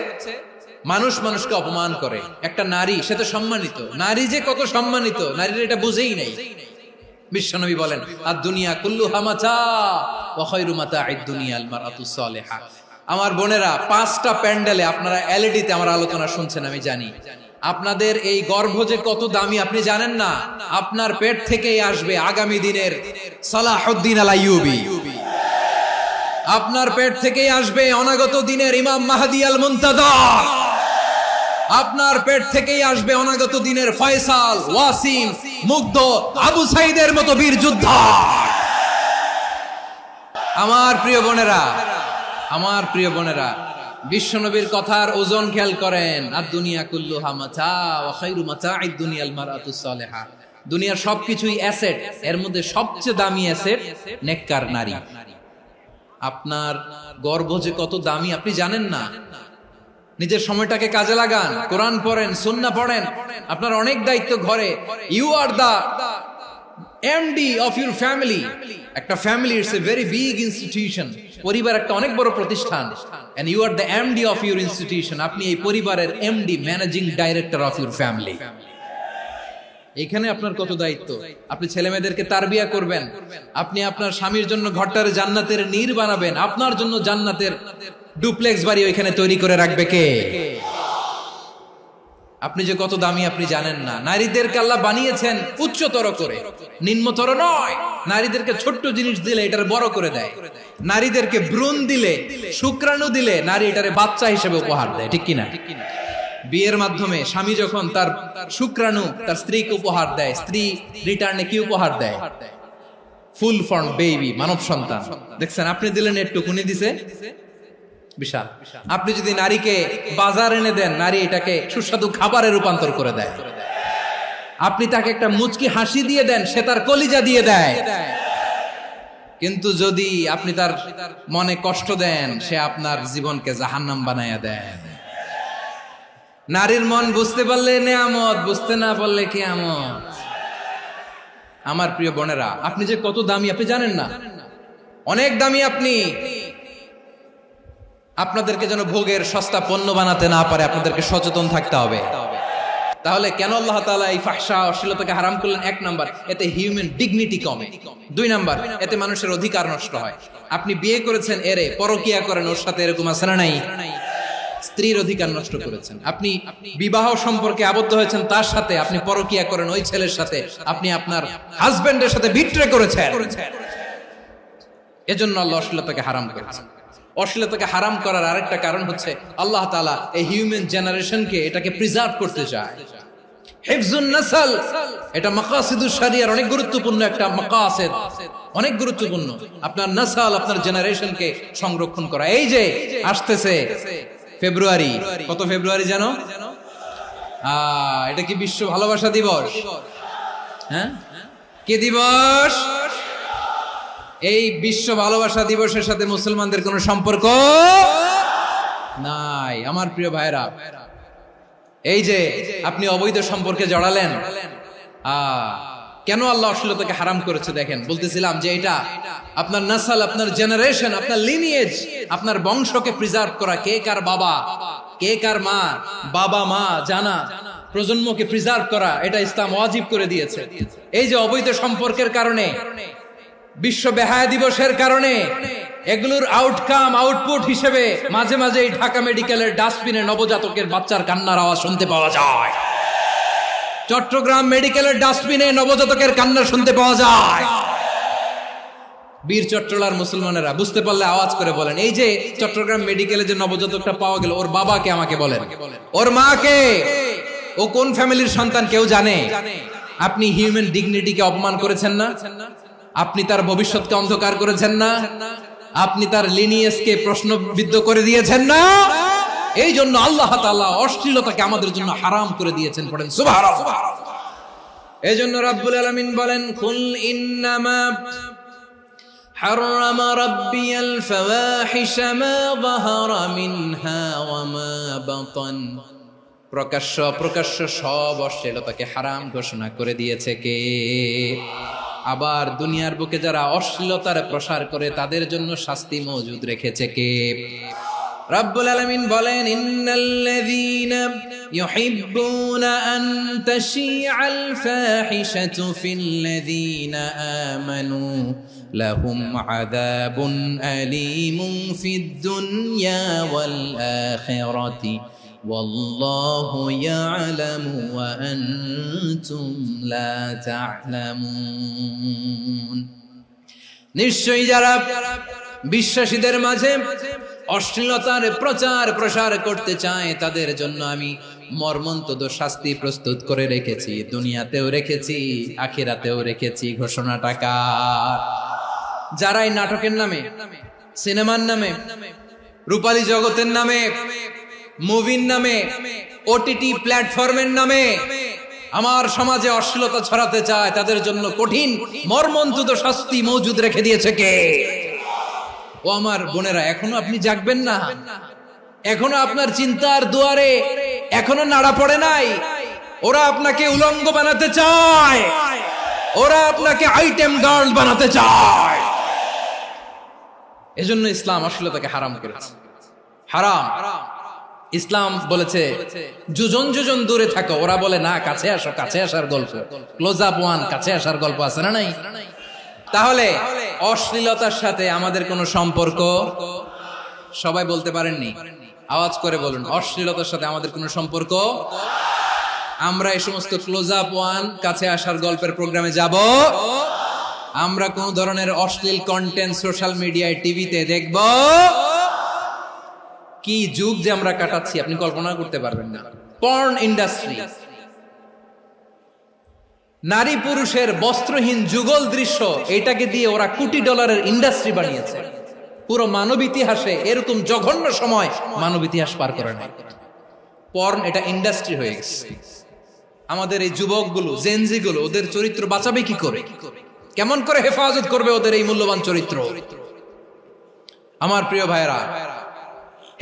মানুষ মানুষকে অপমান করে। একটা নারী, সে তো সম্মানিত, নারী যে কত সম্মানিত নারীর এটা বুঝেই নাই। বিশ্বনবী বলেন আদ-দুনিয়া কুল্লুহা মাতা ওয়া খায়রু মাতা'আদ দুনিয়া আল মারআতুস সালিহা। আমার বোনেরা, 5টা প্যান্ডেলে আপনারা এলইডিতে আমার আলোচনা শুনছেন, আমি জানি। আপনাদের এই গর্ভ যে কত দামি আপনি জানেন না। আপনার পেট থেকেই আসবে আগামী দিনের সালাহুদ্দিন আল আইয়ুবী। আপনার পেট থেকেই আসবে অনাগত দিনের ইমাম মাহদী আল মুনতাযর। আপনার পেট থেকেই আসবে অনাগত দিনের ফয়সাল, ওয়াসিম, মুগ্ধ, আবু সাইদের মতো বীর যোদ্ধা। আমার প্রিয় বোনেরা, আমার প্রিয় বোনেরা, বিশ্বনবীর কথার ওজন খেয়াল করেন। আদ-দুনিয়া কুল্লুহা মাতা ওয়া খায়রু মাতা'আদ দুনিয়া আল মারআতুস সালিহা। দুনিয়ার সবকিছুই অ্যাসেট, এর মধ্যে সবচেয়ে দামি অ্যাসেট নেককার নারী। আপনার গর্ভ যে কত দামি আপনি জানেন না। নিজের সময়টাকে কাজে লাগান, কোরআন পড়েন, সুন্নাহ পড়েন। আপনার অনেক দায়িত্ব ঘরে। You are the MD of your family. একটা family it's a very big institution. পরিবার একটা অনেক বড় প্রতিষ্ঠান। And you are the MD of your institution. আপনি এই পরিবারের MD, managing director of your family. এখানে আপনার কত দায়িত্ব। আপনি ছেলে মেয়েদেরকে তারবিয়া করবেন, আপনি আপনার স্বামীর জন্য ঘরটারে জান্নাতের নীড় বানাবেন, আপনার জন্য জান্নাতের ডুপ্লেক্স বাড়ি ওইখানে তৈরি করে রাখবে কে? আপনি যে কত দামি আপনি জানেন না। নারীদেরকে আল্লাহ বানিয়েছেন উচ্চতর করে, নিম্নতর নয়। নারীদেরকে ছোট্ট জিনিস দিলে এটারে বড় করে দেয়। নারীদেরকে ভ্রূণ দিলে, শুক্রাণু দিলে নারী এটারে বাচ্চা হিসেবে উপহার দেয়, ঠিক কিনা? বিয়ের মাধ্যমে স্বামী যখন তার শুক্রাণু তার স্ত্রীকে উপহার দেয়, স্ত্রী রিটার্নে কি উপহার দেয়? ফুল ফর্ম বেবি, মানব সন্তান। দেখছেন, আপনি দিলেন একটুকুনি, দিছে বিশাল। আপনি যদি নারীকে বাজার এনে দেন, নারী এটাকে সুস্বাদু খাবারে রূপান্তর করে দেয়। আপনি তাকে একটা মুচকি হাসি দিয়ে দেন, সে তার কলিজা দিয়ে দেয়। কিন্তু যদি আপনি তার মনে কষ্ট দেন, সে আপনার জীবনকে জাহান্নাম বানায়া দেয়। নারীর মন বুঝতে পারলে নেয়ামত, বুঝতে না পারলে কিয়ামত। আমার প্রিয় বোনেরা, আপনি যে কত দামি আপনি জানেন না। অনেক দামি আপনি। আপনাদেরকে যেন ভোগের সস্তা পণ্য বানাতে না পারে, আপনাদেরকে সচেতন থাকতে হবে। তাহলে কেন আল্লাহ তাআলা এই ফাহশা, অশ্লীলতাকে হারাম করলেন? 1 নাম্বার, এতে হিউম্যান ডিগনিটি কমে। 2 নাম্বার, এতে মানুষের অধিকার নষ্ট হয়। আপনি বিয়ে করেছেন, এরে পরকিয়া করেন, ওর সাথে এরকম আছে না নাই? স্ত্রীর অধিকার নষ্ট করেছেন। আপনি বিবাহ সম্পর্কে আবদ্ধ হয়েছেন তার সাথে, আপনি পরকিয়া করেন ওই ছেলের সাথে, আপনি আপনার হাজবেন্ডের সাথে বিট্রে করেছেন। এজন্য আল্লাহ অশ্লীলতাকে হারাম করেছেন। অশ্লীলতাকে হারাম করার আরেকটা কারণ হচ্ছে আল্লাহ তাআলা এই হিউম্যান জেনারেশনকে এটাকে প্রিজার্ভ করতে চায়। হিফজুন নাসল, এটা মাকাসিদুশ শরিয়ার অনেক গুরুত্বপূর্ণ একটা মাকাসিদ, অনেক গুরুত্বপূর্ণ। আপনার নাসল, আপনার জেনারেশনকে সংরক্ষণ করা। এই যে আসতেছে ফেব্রুয়ারি, কত ফেব্রুয়ারি জানো? এটা কি বিশ্ব ভালোবাসা দিবস? হ্যাঁ, কি দিবস? এই বিশ্ব ভালোবাসা দিবসের সাথে মুসলমানদের কোনো সম্পর্ক নাই। আমার প্রিয় ভাইরা, এই যে আপনি অবৈধ সম্পর্কে জড়ালেন, কেন আল্লাহ অশ্লীলতাকে হারাম করেছে দেখেন। বলতেছিলাম যে এটা আপনার নাসল, আপনার জেনারেশন, আপনার লিনিয়েজ, আপনার বংশকে প্রিজার্ভ করা। কে কার বাবা, কে কার মা, বাবা মা জানা, প্রজন্মকে প্রিজার্ভ করা, এটা ইসলাম ওয়াজিব করে দিয়েছে। এই যে অবৈধ সম্পর্কের কারণে, বিশ্ব বেহায়া দিবসের কারণে, এগুলোর আউটকাম, আউটপুট হিসেবে মাঝে মাঝে এই ঢাকা মেডিকেলের ডাস্টবিনে নবজাতকের বাচ্চার কান্নার আওয়াজ শুনতে পাওয়া যায়। চট্টগ্রাম মেডিকেলের ডাস্টবিনে নবজাতকের কান্না শুনতে পাওয়া যায়। বীর চট্টলার মুসলমানেরা বুঝতে পারলে আওয়াজ করে বলেন, এই যে চট্টগ্রাম মেডিকেলে যে নবজাতকটা পাওয়া গেল, ওর বাবাকে আমাকে বলেন, ওর মাকে, ও কোন ফ্যামিলির সন্তান কেউ জানে? আপনি হিউম্যান ডিগনিটিকে অপমান করেছেন না? আপনি তার ভবিষ্যৎকে অন্ধকার করেছেন না? আপনি তার লিনিয়েজকে প্রশ্নবিদ্ধ করে দিয়েছেন না? এই জন্য আল্লাহ তাআলা অশ্লীলতাকে আমাদের জন্য হারাম করে দিয়েছেন। পড়েন সুবহানাল্লাহ। এই জন্য রাব্বুল আলামিন বলেন, কুল ইন্নামা হারামা রাব্বিয়াল ফাওয়াহিশা মা যাহারা মিনহা ওয়া মা বাতান। প্রকাশ্য অপ্রকাশ্য সব অশ্লীলতাকে হারাম ঘোষণা করে দিয়েছে কে? আবার দুনিয়ার বুকে যারা অশ্লীলতার প্রসার করে তাদের জন্য শাস্তি মজুদ রেখেছে কে? রব্বুল আলামিন বলেন ইন্নাল্লাযীনা ইউহিব্বুনা আন তাশিআল ফাহিশাতু ফিল্লাযীনা আমানু লাহুম আযাবুন আলীমুন ফিদ দুনিয়া ওয়াল আখিরাতি ওয়াল্লাহু ইয়ালামু ওয়া আনতুম লা তা'লামুন। নিশ্চয়ই যারা বিশ্বাসীদের মাঝে অশ্লীলতার প্রচার প্রসার করতে চায় তাদের জন্য আমি মর্মন্তুদ শাস্তি প্রস্তুত করে রেখেছি, দুনিয়াতেও রেখেছি, আখিরাতেও রেখেছি। ঘোষণাটা কার? যারা এই নাটকের নামে, সিনেমার নামে, রূপালী জগতের নামে, মুভির নামে, ওটিটি প্ল্যাটফর্মের নামে আমার সমাজে অশ্লীলতা ছড়াতে চায় তাদের জন্য কঠিন মর্মন্তুদ শাস্তি মজুদ রেখে দিয়েছে কে? ও আমার বোনেরা, এখনো আপনি জাগবেন না? এখনো আপনার চিন্তার দুয়ারে এখনো নাড়া পড়ে নাই? ওরা আপনাকে উলঙ্গ বানাতে চায়, ওরা আপনাকে আইটেম গার্ল বানাতে চায়। এজন্য ইসলাম অশ্লীলতাকে হারাম করেছে। হারাম। ইসলাম বলেছে যোজন যোজন দূরে থাকো, ওরা বলে না কাছে আসো, কাছে আসার গল্প, ক্লোজ আপ ওয়ান, কাছে আসার গল্প আছে না নাই? তাহলে অশ্লীলতার সাথে আমাদের কোনো সম্পর্ক? সবাই বলতে পারেননি, আওয়াজ করে বলুন, অশ্লীলতার সাথে আমাদের কোনো সম্পর্ক? আমরা এই সমস্ত ক্লোজ আপ ওয়ান, কাছে আসার গল্পের প্রোগ্রামে যাব? আমরা কোন ধরনের অশ্লীল কন্টেন্ট সোশ্যাল মিডিয়ায়, টিভিতে দেখব? কি যুগ যে আমরা কাটাচ্ছি আপনি কল্পনা করতে পারবেন না। পর্ন ইন্ডাস্ট্রি, নারী পুরুষের বস্ত্রহীন যুগল দৃশ্য, এটাকে দিয়ে ওরা কোটি ডলারের ইন্ডাস্ট্রি বানিয়েছে। পুরো মানব ইতিহাসে এরকম জঘন্য সময় মানব ইতিহাস পার করে না। পর্ন এটা ইন্ডাস্ট্রি হয়ে গেছে। আমাদের এই যুবকগুলো, জেনজি গুলো, ওদের চরিত্র বাঁচাবে কি করে? কেমন করে হেফাজত করবে ওদের এই মূল্যবান চরিত্র? আমার প্রিয় ভাইরা,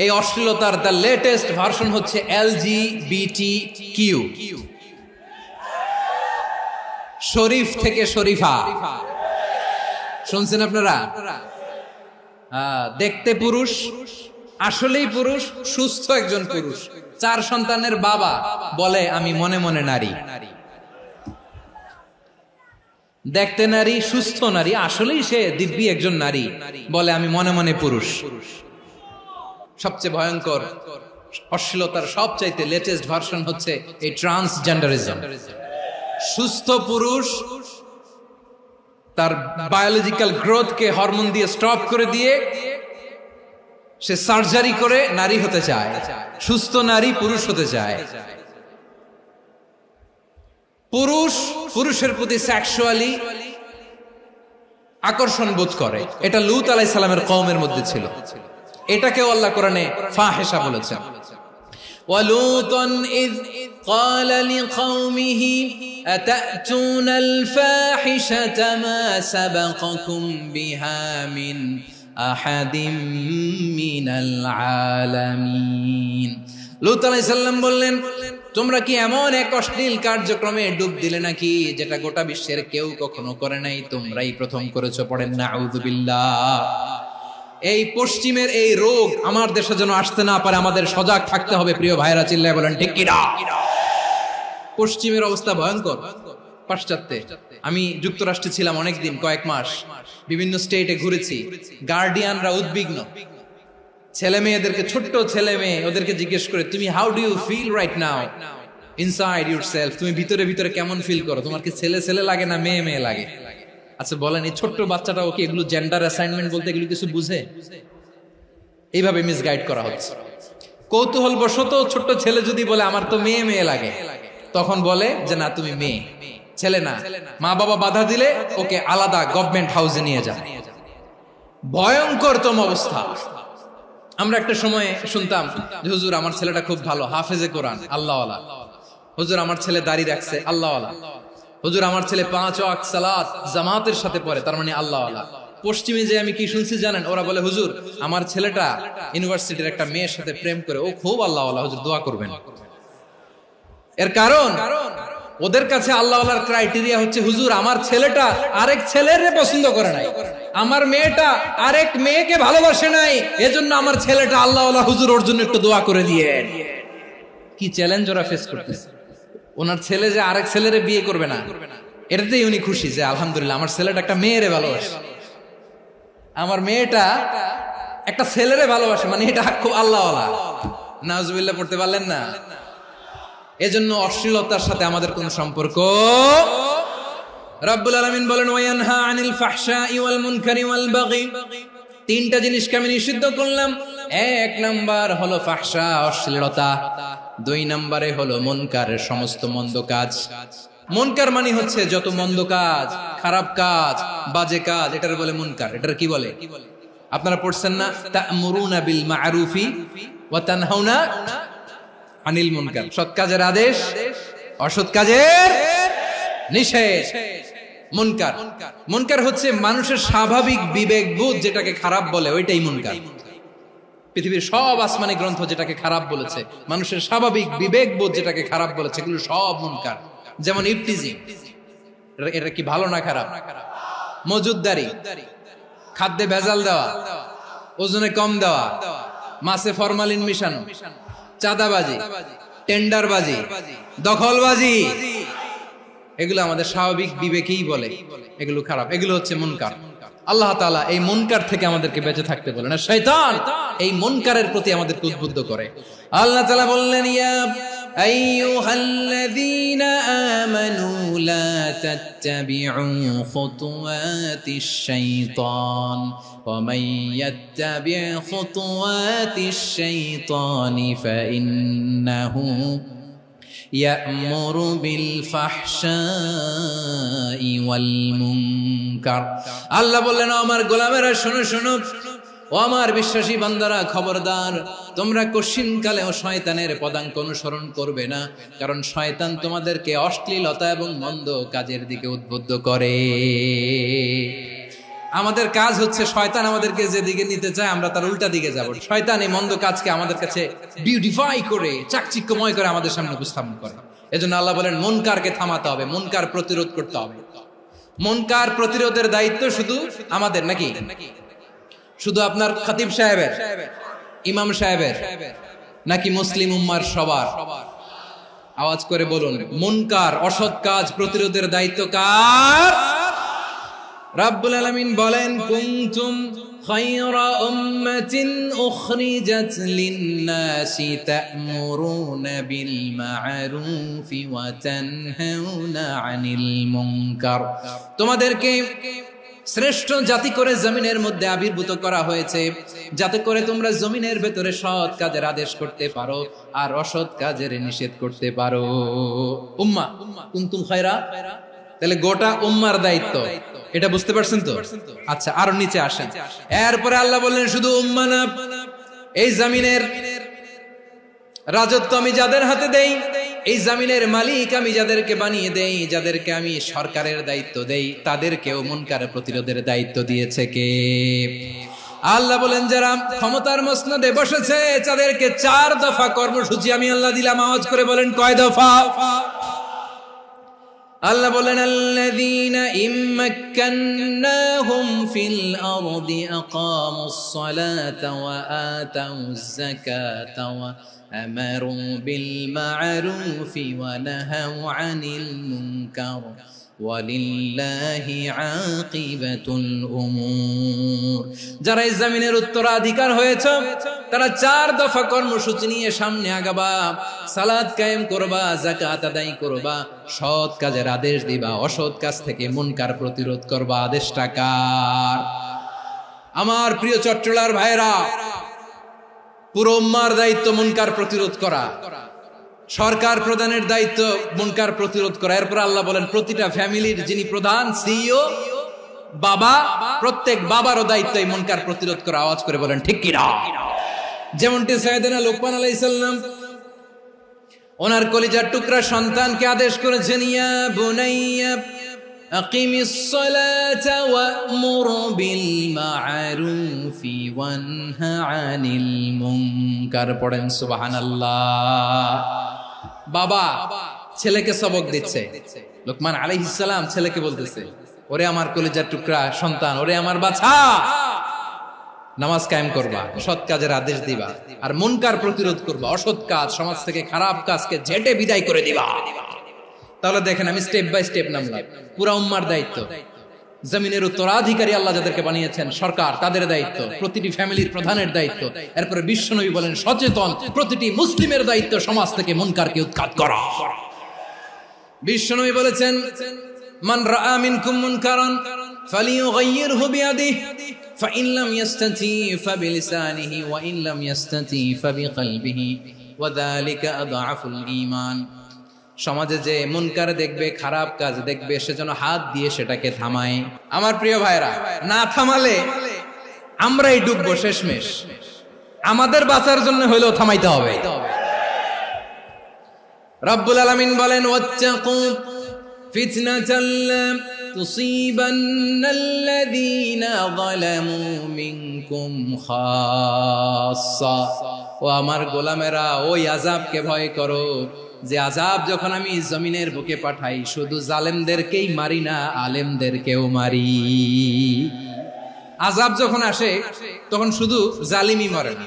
এই অশ্লীলতার দ্য লেটেস্ট ভার্সন হচ্ছে LGBTQ, শরীফ থেকে শরীফা। শুনছেন আপনারা? দেখতে পুরুষ, আসলেই পুরুষ, সুস্থ একজন পুরুষ, 4 সন্তানের বাবা, বলে আমি মনে মনে নারী। দেখতে নারী, সুস্থ নারী, আসলেই সে দিব্যি একজন নারী, বলে আমি মনে মনে পুরুষ। সবচেয়ে ভয়ঙ্কর অশ্লীলতার সবচাইতে লেটেস্ট ভার্সন হচ্ছে এই ট্রান্সজেন্ডারিজম। সুস্থ পুরুষ তার বায়োলজিক্যাল গ্রোথকে হরমোন দিয়ে স্টপ করে দিয়ে সে সার্জারি করে নারী হতে চায়, সুস্থ নারী পুরুষ হতে চায়। পুরুষ পুরুষের প্রতি সেক্সুয়ালি আকর্ষণ বোধ করে, এটা লূত আলাইহিস সালামের কওমের মধ্যে ছিল। এটাকেও আল্লাহ কোরআনে ফাহিশা বলেছেন। ওয়ালুতান ইয قال لقومه أتأتون الفاحشة ما سبقكم بها من أحد من العالمين। লূত আলাইহিস সালাম বললেন, তোমরা কি এমন এক অশ্লীল কার্যক্রমে ডুব দিলে নাকি যেটা গোটা বিশ্বের কেউ কখনো করে নাই, তোমরাই প্রথম করেছো। পড়েন নাউযুবিল্লাহ। এই পশ্চিমের এই রোগ আমার দেশে যেন আসতে না পারে, আমাদের সজাগ থাকতে হবে। প্রিয় ভাইরা, চিল্লায় বলেন ঠিক কি না? পশ্চিমের অবস্থা ভয়ঙ্কর। পাশ্চাত্যে, আমি যুক্তরাষ্ট্রে ছিলাম অনেকদিন, কয়েক মাস, বিভিন্ন স্টেটে ঘুরেছি। গার্ডিয়ানরা উদ্বিগ্ন, ছেলে মেয়েদেরকে, ছোট্ট ছেলে মেয়ে, ওদেরকে জিজ্ঞেস করে, তুমি how do you feel right now inside yourself? তুমি ভিতরে ভিতরে কেমন ফিল করো? তোমার কি ছেলে ছেলে লাগে না মেয়ে মেয়ে লাগে? আচ্ছা বলেন, এই ছোট্ট বাচ্চাটাও কি এগুলো জেন্ডার অ্যাসাইনমেন্ট বলতে এগুলো কিছু বুঝে? এইভাবে মিসগাইড করা হচ্ছে। কৌতূহল বশত ছোট্ট ছেলে যদি বলে আমার তো মেয়ে মেয়ে লাগে, তখন বলে যে না তুমি মেয়ে, ছেলে না। মা বাবা বাধা দিলে ওকে আলাদা গভর্নমেন্ট হাউসে নিয়ে যায়। ভয়ঙ্করতম অবস্থা। আমরা একটা সময় শুনতাম যে হুজুর আমার ছেলেটা খুব ভালো, হাফেজে কোরআন, আল্লাহওয়ালা। হুজুর আমার ছেলে দাড়ি রাখছে, আল্লাহওয়ালা। হুজুর আমার ছেলে 5 ওয়াক্ত সালাত জামাতের সাথে পড়ে, তার মানে আল্লাহওয়ালা। পশ্চিমে যে আমি কি শুনছি জানেন? ওরা বলে হুজুর আমার ছেলেটা ইউনিভার্সিটির একটা মেয়ের সাথে প্রেম করে, ও খুব আল্লাহওয়ালা, হুজুর দোয়া করবেন। এর কারণ ওদের কাছে আল্লাহওয়ালার ক্রাইটেরিয়া হচ্ছে, হুজুর আমার ছেলেটা আরেক ছেলের পছন্দ করে নাই, আমার মেয়েটা আরেক মেয়েকে ভালোবাসে নাই, এজন্য আমার ছেলেটা আল্লাহওয়ালা, হুজুর ওর জন্য একটু দোয়া করে দিয়ে। কি চ্যালেঞ্জ ওরা ফেস করতেছে। ওনার ছেলে যে আরেক ছেলেরে বিয়ে করবে না, এটাতেই উনি খুশি যে আলহামদুলিল্লাহ আমার ছেলেটা একটা মেয়েরে ভালোবাসে, আমার মেয়েটা একটা ছেলেরে ভালোবাসে, মানে এটা খুব আল্লাহওয়ালা। নাউজুবিল্লাহ পড়তে পারলেন না? এজন্য অশ্লীলতার সাথে আমাদের কোন সম্পর্ক। রাব্বুল আলামিন বলেন ওয়ায়ানহা আনিল ফাহশাই ওয়াল মুনকারি ওয়াল বাগি, তিনটা জিনিসকে আমি নিষিদ্ধ করলাম। এক নাম্বার হলো ফাহশা, অশ্লীলতা। দুই নম্বরে হলো মুনকার, সমস্ত মন্দ কাজ। মুনকার মানে হচ্ছে যত মন্দ কাজ, খারাপ কাজ, বাজে কাজ, এটার বলে মুনকার। এটার কি বলে? আপনারা পড়ছেন না, তা'মুরুনা বিল মা'রুফি ওয়া তানহাউনা আনিল মুনকার। সৎ কাজের আদেশ, অসৎ কাজের নিষেধ। মুনকার, মুনকার হচ্ছে মানুষের স্বাভাবিক বিবেকবোধ যেটাকে খারাপ বলে, ওইটাই মুনকার। পৃথিবীর সব আসমানি গ্রন্থ যেটাকে খারাপ বলেছে, মানুষের স্বাভাবিক বিবেকবোধ যেটাকে খারাপ বলেছে, এগুলো সব মুনকার। যেমন ইফতিজিং, এটা কি ভালো না খারাপ? মজুদদারি, খাদ্যে ভেজাল দেওয়া, ওজনে কম দেওয়া, মাছে ফরমালিন মিশানো, চাঁদাবাজি, টেন্ডারবাজি, দখলবাজি, এগুলো আমাদের স্বাভাবিক বিবেকেই বলে এগুলো খারাপ, এগুলো হচ্ছে মুনকার। আল্লাহ তাআলা এই মুনকার থেকে আমাদেরকে বেঁচে থাকতে বলেন, আর শয়তান এই মুনকারের প্রতি আমাদেরকে উদ্বুদ্ধ করে। আল্লাহ তাআলা বললেন, ইয়া আইয়ুহাল্লাযীনা আমানু লা তাত্তাবিউ খুতুওয়াতিশ শাইতান ওয়া মান ইয়াত্তাবি' খুতুওয়াতিশ শাইতানি ফাইন্নাহু ইয়া'মুরু বিল ফাহশাই ওয়াল মুনকার। আল্লাহ বললেন, আমার গোলামেরা শোনো শোনো, ও আমার বিশ্বাসী বান্দারা খবরদার, তোমরা কশিনকালেও শয়তানের পদাঙ্ক অনুসরণ করবে না, কারণ শয়তান তোমাদেরকে অশ্লীলতা এবং মন্দ কাজের দিকে উদ্বুদ্ধ করে। আমাদের কাজ হচ্ছে শয়তান আমাদেরকে যেদিকে নিতে চায় আমরা তার উল্টা দিকে যাব। শয়তান এই মন্দ কাজকে আমাদের কাছে বিউটিফাই করে, চাকচিক্যময় করে আমাদের সামনে উপস্থাপন করে। এজন্য আল্লাহ বলেন মুনকারকে থামাতে হবে, মুনকার প্রতিরোধ করতে হবে। মুনকার প্রতিরোধের দায়িত্ব শুধু আমাদের নাকি? শুধু আপনার খতিব সাহেবের, ইমাম সাহেবের, নাকি মুসলিম উম্মার সবার? আওয়াজ করে বলুন, মুনকার অসৎ কাজ প্রতিরোধের দায়িত্ব কার? রাব্বুল আলামিন বলেন, কুনতুম খায়রা উম্মাতিন উখরিজাত লিন-নাসি তা'মুরুনা বিল মা'রুফি ওয়া তানহাউনা আনিল মুনকার। তোমাদেরকে শ্রেষ্ঠ জাতি করে জমিনের মধ্যে আবির্ভূত করা হয়েছে, যাতে করে তোমরা জমিনের ভেতরে সৎ কাজের আদেশ করতে পারো আর অসৎ কাজের নিষেধ করতে পারো। উম্মাহ, কুনতুম খায়রা, তাহলে গোটা উম্মার দায়িত্ব, এটা বুঝতে পারছেন তো? আচ্ছা, আরো নিচে আসেন। এরপরে আল্লাহ বললেন, শুধু উম্মাহ না, এই জমিনের রাজত্ব আমি যাদের হাতে দেই, এই জমিনের মালিক আমি যাদেরকে বানিয়ে দেই, যাদেরকে আমি সরকারের দায়িত্ব দেই, তাদেরকেও মুনকার প্রতিরোধের দায়িত্ব দিয়েছে কে? আল্লাহ বলেন, যারা ক্ষমতার মসনদে বসেছে তাদেরকে 4 দফা কর্মসূচি আমি আল্লাহ দিলাম। আওয়াজ করে বলেন, কয় দফা? আল্লাহ বলেন, আল্লাযীনা ইম্মাক্কান্নাহুম ফিল আরদি আকামুস সালাতা ওয়া আতাউয যাকাতা ওয়া আমারু বিল মা'রুফি ওয়া নাহাউ আনিল মুনকার ওয়ালিল্লাহি আকিবাতুল উমুর। যারা এই জমিনের উত্তরাধিকার হয়েছে তারা 4 দফা কর্মসূচি নিয়ে সামনে আগাবা। সালাত কায়েম করবা, যাকাত আদায় করবা, সৎ কাজের আদেশ দিবা, অসৎ কাজ থেকে মুনকার প্রতিরোধ করবা। আদেশটা কার? আমার প্রিয় চট্টলার ভাইরা, পুরো উম্মার দায়িত্ব মুনকার প্রতিরোধ করা, সরকার প্রধানের দায়িত্ব মুনকার প্রতিরোধ করা। এরপর আল্লাহ বলেন, প্রতিটা ফ্যামিলির যিনি প্রধান সিইও বাবা, প্রত্যেক বাবারও দায়িত্ব এই মুনকার প্রতিরোধ করা। আওয়াজ করে বলেন ঠিক কি না? যেমনটি সাইয়েদনা লুকমান আলাইহিস সালাম ওনার কলিজার টুকরা সন্তানকে আদেশ করেছেন, ইয়া বুনাইয়া আকিমিস সালাতা ওয়া'মুর বিল মা'রুফি ওয়ানহা আনিল মুনকার। পড়েন সুবহানাল্লাহ। বাবা ছেলেকে সবক দিচ্ছে। লোকমান আলাইহিস সালাম ছেলেকে বলতেছে, ওরে আমার কলিজার টুকরা সন্তান, ওরে আমার বাছা, নামাজ কায়েম করবা, সৎ কাজের আদেশ দিবা, আর মুনকার প্রতিরোধ করবা, অসৎ কাজ, সমাজ থেকে খারাপ কাজকে ঝেঁটে বিদায় করে দিবা। তাহলে দেখেন আমি স্টেপ বাই স্টেপ নামলাম। পুরা উম্মার দায়িত্ব, জমিনের উত্তরাধিকারী আল্লাহ যাদেরকে বানিয়েছেন সরকার, তাদের দায়িত্ব, প্রতিটি ফ্যামিলির প্রধানের দায়িত্ব, এরপরে বিশ্বনবী বলেন সচেতন প্রতিটি মুসলিমের দায়িত্ব সমাজ থেকে মুনকারকে উৎখাত করা। বিশ্বনবী বলেছেন, মান রাআ মিনকুম মুনকারান ফালিয়ুগাইয়িরহু বিয়াদিহি ফাইন লাম ইয়াস্তাতি ফাবিলিসানিহি ওয়া ইন লাম ইয়াস্তাতি ফাবিকলবিহি ওয়া যালিকা আযআফুল ঈমান। সমাজে যে মুনকার দেখবে, খারাপ কাজ দেখবে, সে যেন হাত দিয়ে সেটাকে থামায়। আমার প্রিয় ভাইরা, না থামালে আমরাই ডুববো শেষমেশ। আমাদের বাঁচার জন্য হইলেও থামাইতে হবে। রব্বুল আলামিন বলেন, ওয়াত্তাকু ফিতনাতাল লা তুসিবান্নাল্লাযীনা যালামু মিনকুম খাসসা। ও আমার গোলামেরা, ওই আযাবকে ভয় করো যে আযাব যখন আমি জমিনের বুকে পাঠাই, শুধু জালেমদেরকেই মারি না, আলেমদেরকেও মারি। আযাব যখন আসে তখন শুধু জালিমই মরে না,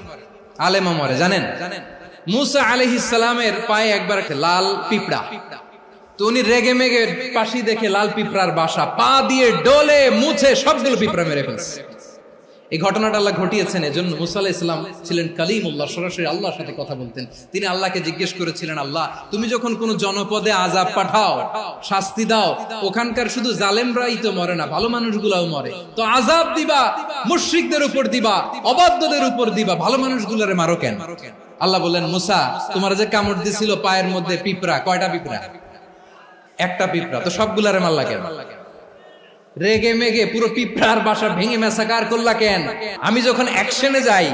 আলেমও মরে। জানেন, মুসা আলাইহিস সালামের পায়ে একবার লাল পিঁপড়া, তো উনি রেগে মেগে পাশি দেখে লাল পিঁপড়ার বাসা, পা দিয়ে ডলে মুছে সবগুলো পিঁপড়া মেরে ফেলছে। এই ঘটনাটা আল্লাহ ঘটিয়েছেন। এজন্য মুসা আলাইহিস সালাম ছিলেন কালিমুল্লাহ, সরাসরি আল্লাহর সাথে কথা বলতেন। তিনি আল্লাহকে জিজ্ঞেস করেছিলেন, আল্লাহ তুমি যখন কোন জনপদে আযাব পাঠাও, শাস্তি দাও, ওখানকার শুধু জালেমরাই তো মরে না, ভালো মানুষগুলাও মরে, তো আযাব দিবা মুশরিকদের উপর দিবা, অবাধ্যদের উপর দিবা, ভালো মানুষগুলোরে মারো কেন? আল্লাহ বললেন, মুসা তোমার যে কামড় দিছিল পায়ের মধ্যে পিঁপড়া, কয়টা পিঁপড়া? একটা পিঁপড়া, তো সবগুলারে মারলা কেন? রেগে মেগে পুরো পিঁপড়ার বাসা ভেঙে মেসাকার করলা কেন? আমি যখন অ্যাকশনে যাই,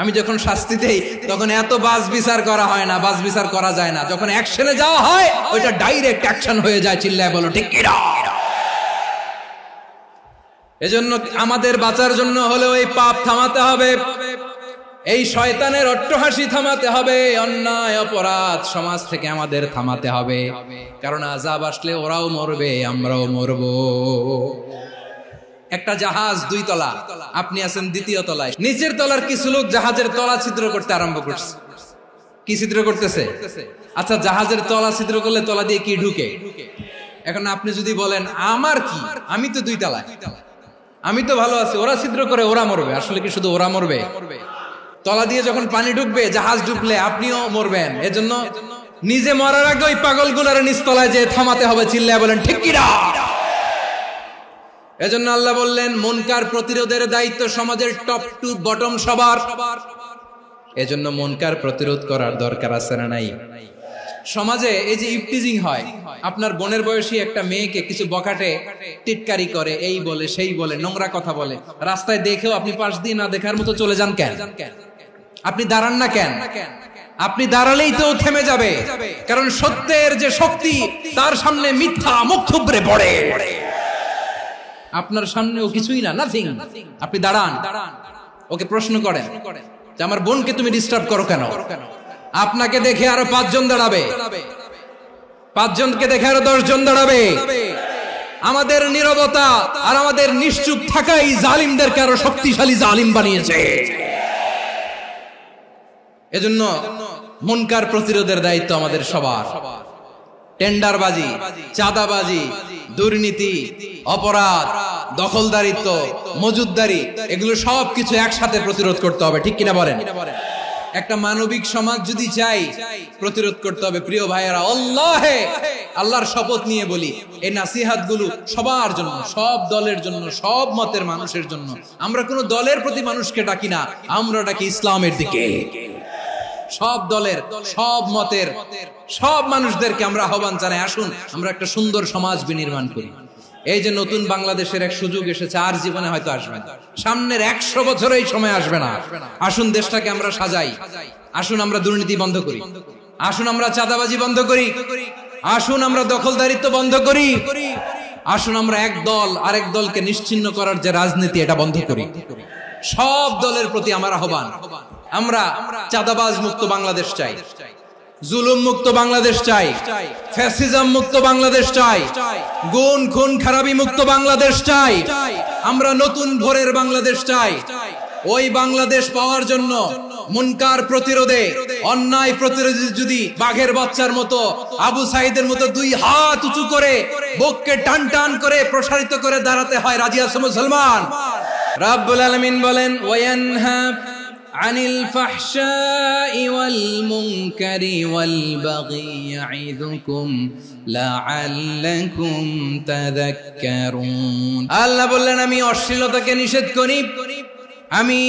আমি যখন শাস্তি দেই, তখন এত বাস বিচার করা হয় না, বাস বিচার করা যায় না। যখন অ্যাকশনে যাওয়া হয়, ওইটা ডাইরেক্ট অ্যাকশন হয়ে যায়। চিল্লায় বলো ঠিক কি না? এজন্য আমাদের বাঁচার জন্য হলেও এই পাপ থামাতে হবে, এই শয়তানের অট্টহাসি থামাতে হবে, অন্যায় অপরাধ সমাজ থেকে আমাদের থামাতে হবে। কারণ আযাব আসলে ওরাও মরবে, আমরাও মরব। একটা জাহাজ 2 তলা, আপনি আছেন 2য় তলায়। নিচের তলার কিছু লোক জাহাজের তলা ছিদ্র করতে আরম্ভ করছে। কি ছিদ্র করতেছে? আচ্ছা, জাহাজের তলা ছিদ্র করলে তলা দিয়ে কি ঢুকে? এখন আপনি যদি বলেন আমার কি, আমি তো 2 তলায়, আমি তো ভালো আছি, ওরা ছিদ্র করে ওরা মরবে। আসলে কি শুধু ওরা মরবে? তলা দিয়ে যখন পানি ঢুকবে, জাহাজ ঢুকলে আপনিও মরবেন। এজন্য নিজে মরার আগে ওই পাগলগুলোর নিচতলায় যে থামাতে হবে। চিল্লায় বলেন ঠিক কি না? এজন্য আল্লাহ বললেন, মুনকার প্রতিরোধের দায়িত্ব সমাজের টপ টু বটম সবার। এজন্য মুনকার প্রতিরোধ করার দরকার আছে না নাই? সমাজে এই যে ইফটিজিং হয়, আপনার বোনের বয়সী একটা মেয়েকে কিছু বখাটে টিটকারি করে, এই বলে সেই বলে, নোংরা কথা বলে, রাস্তায় দেখেও আপনি পাশ দিয়ে না দেখার মতো চলে যান কেন? আপনি দাঁড়ান না কেন? আপনি দাঁড়ালেই তো থেমে যাবে, কারণ সত্যের যে শক্তি, তার সামনে মিথ্যা মুখ থুবড়ে পড়ে। আপনার সামনে ও কিছুই না, নাথিং। আপনি দাঁড়ান, ওকে প্রশ্ন করেন যে আমার বোনকে তুমি ডিস্টার্ব করো কেন? আপনাকে দেখে আরো 5 জন দাঁড়াবে, 5 জনকে দেখে আরো 10 জন দাঁড়াবে। আমাদের নীরবতা আর আমাদের নিশ্চুপ থাকাই জালিমদেরকে আরো শক্তিশালী জালিম বানিয়েছে। এজন্য মুনকার প্রতিরোধের দায়িত্ব আমাদের সবার। টেন্ডারবাজি, চাঁদাবাজি, দুর্নীতি, অপরাধ, দখলদারিত্ব, মজুদদারি, এগুলো সবকিছু একসাথে প্রতিরোধ করতে হবে। ঠিক কিনা বলেন? একটা মানবিক সমাজ যদি চাই, প্রতিরোধ করতে হবে। প্রিয় ভাইয়েরা, আল্লাহর শপথ নিয়ে বলি, এই নাসিহাত গুলো সবার জন্য, সব দলের জন্য, সব মতের মানুষের জন্য। আমরা কোনো দলের প্রতি মানুষকে ডাকি না, আমরা ডাকি ইসলামের দিকে। সব দলের, সব মতের, সব মানুষদেরকে আমরা আহ্বান জানাই, আসুন আমরা একটা সুন্দর সমাজ বিনির্মাণ করি। এই যে নতুন বাংলাদেশের এক সুযোগ এসেছে, আর জীবনে হয়তো আসবে না, সামনের 100 বছর এই সময় আসবে না। আসুন দেশটাকে আমরা সাজাই, আসুন আমরা দুর্নীতি বন্ধ করি, আসুন আমরা চাঁদাবাজি বন্ধ করি, আসুন আমরা দখলদারিত্ব বন্ধ করি, আসুন আমরা এক দল আরেক দলকে নিশ্চিহ্ন করার যে রাজনীতি, এটা বন্ধ করি। সব দলের প্রতি আমার আহ্বান, আমরা চাঁদাবাজ মুক্ত বাংলাদেশ চাই, জুলুম মুক্ত বাংলাদেশ চাই, ফ্যাসিজম মুক্ত বাংলাদেশ চাই, গুণ খুন খারাপি মুক্ত বাংলাদেশ চাই, আমরা নতুন ভোরের বাংলাদেশ চাই। ওই বাংলাদেশ পাওয়ার জন্য মুনকার প্রতিরোধে, অন্যায় প্রতিরোধে যদি বাঘের বাচ্চার মতো, আবু সাইদের মতো দুই হাত উঁচু করে বুককে টান টান করে প্রসারিত করে দাঁড়াতে হয়, রাজি আছো মুসলমান? রাব্বুল আলামিন বলেন, ওয়ায়ানহা আনিল ফাহশাই ওয়াল মুনকারি ওয়াল বাগি ইয়াইযুকুম লাআল্লাকুম তাযাক্কারুন। আল্লাহ বললেন, আমি অশ্লীলতাকে নিষেধ করি, আমি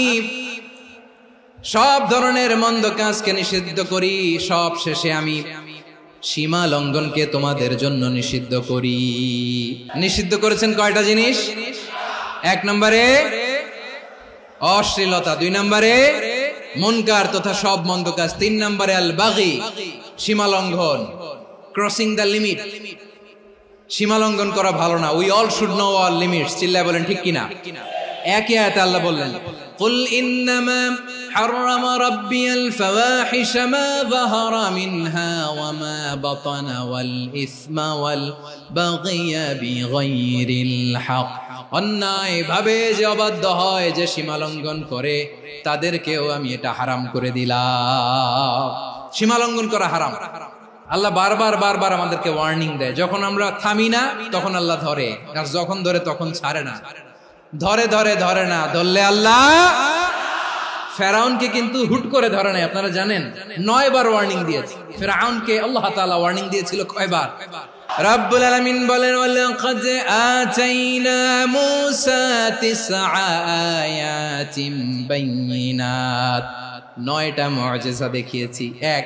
সব ধরনের মন্দ কাজকে নিষিদ্ধ করি, সব শেষে আমি সীমা লঙ্ঘনকে তোমাদের জন্য নিষিদ্ধ করি। নিষিদ্ধ করেছেন কয়টা জিনিস? 1 নম্বরে অশ্লীলতা, 2 নম্বরে মুনকার তথা সব মন্দ কাজ, 3 নম্বরে আল বাগি সীমা লঙ্ঘন, ক্রসিং দ্য লিমিট। সীমা লঙ্ঘন করা ভালো না। We all should know our limits. চিল্লায় বলেন ঠিক কিনা? একই আয়াতে আল্লাহ বললেন, কুল ইন্নামা হারামা রাব্বিয়াল ফাওয়াহিশা মা যাহারা মিনহা ওয়া মা বাতানা ওয়াল ইসমা ওয়াল বাগিয়া বিগাইরিল হক। অন্যায় ভাবে যে অবাধ্য হয়, যে সীমা লঙ্ঘন করে, তাদেরকেও আমি এটা হারাম করে দিলাম। সীমা লঙ্ঘন করা হারাম। আল্লাহ বারবার বারবার আমাদেরকে ওয়ার্নিং দেয়। যখন আমরা থামি না তখন আল্লাহ ধরে, আর যখন ধরে তখন ছাড়ে না। ধরে ধরে ধরে না, ধরলে আল্লাহ। ফেরাউনকে কিন্তু হুট করে ধরে নাই, আপনারা জানেন 9 বার ওয়ার্নিং দিয়েছে। ফেরাউনকে আল্লাহ তাআলা ওয়ার্নিং দিয়েছিল কয়বার? রাব্বুল আলামিন বলেন, ওয়ালাকাদ আতাইনা মূসা 9 আয়াতিন বাইয়িনাত। 9টা মুআজিজা দেখিয়েছি। 1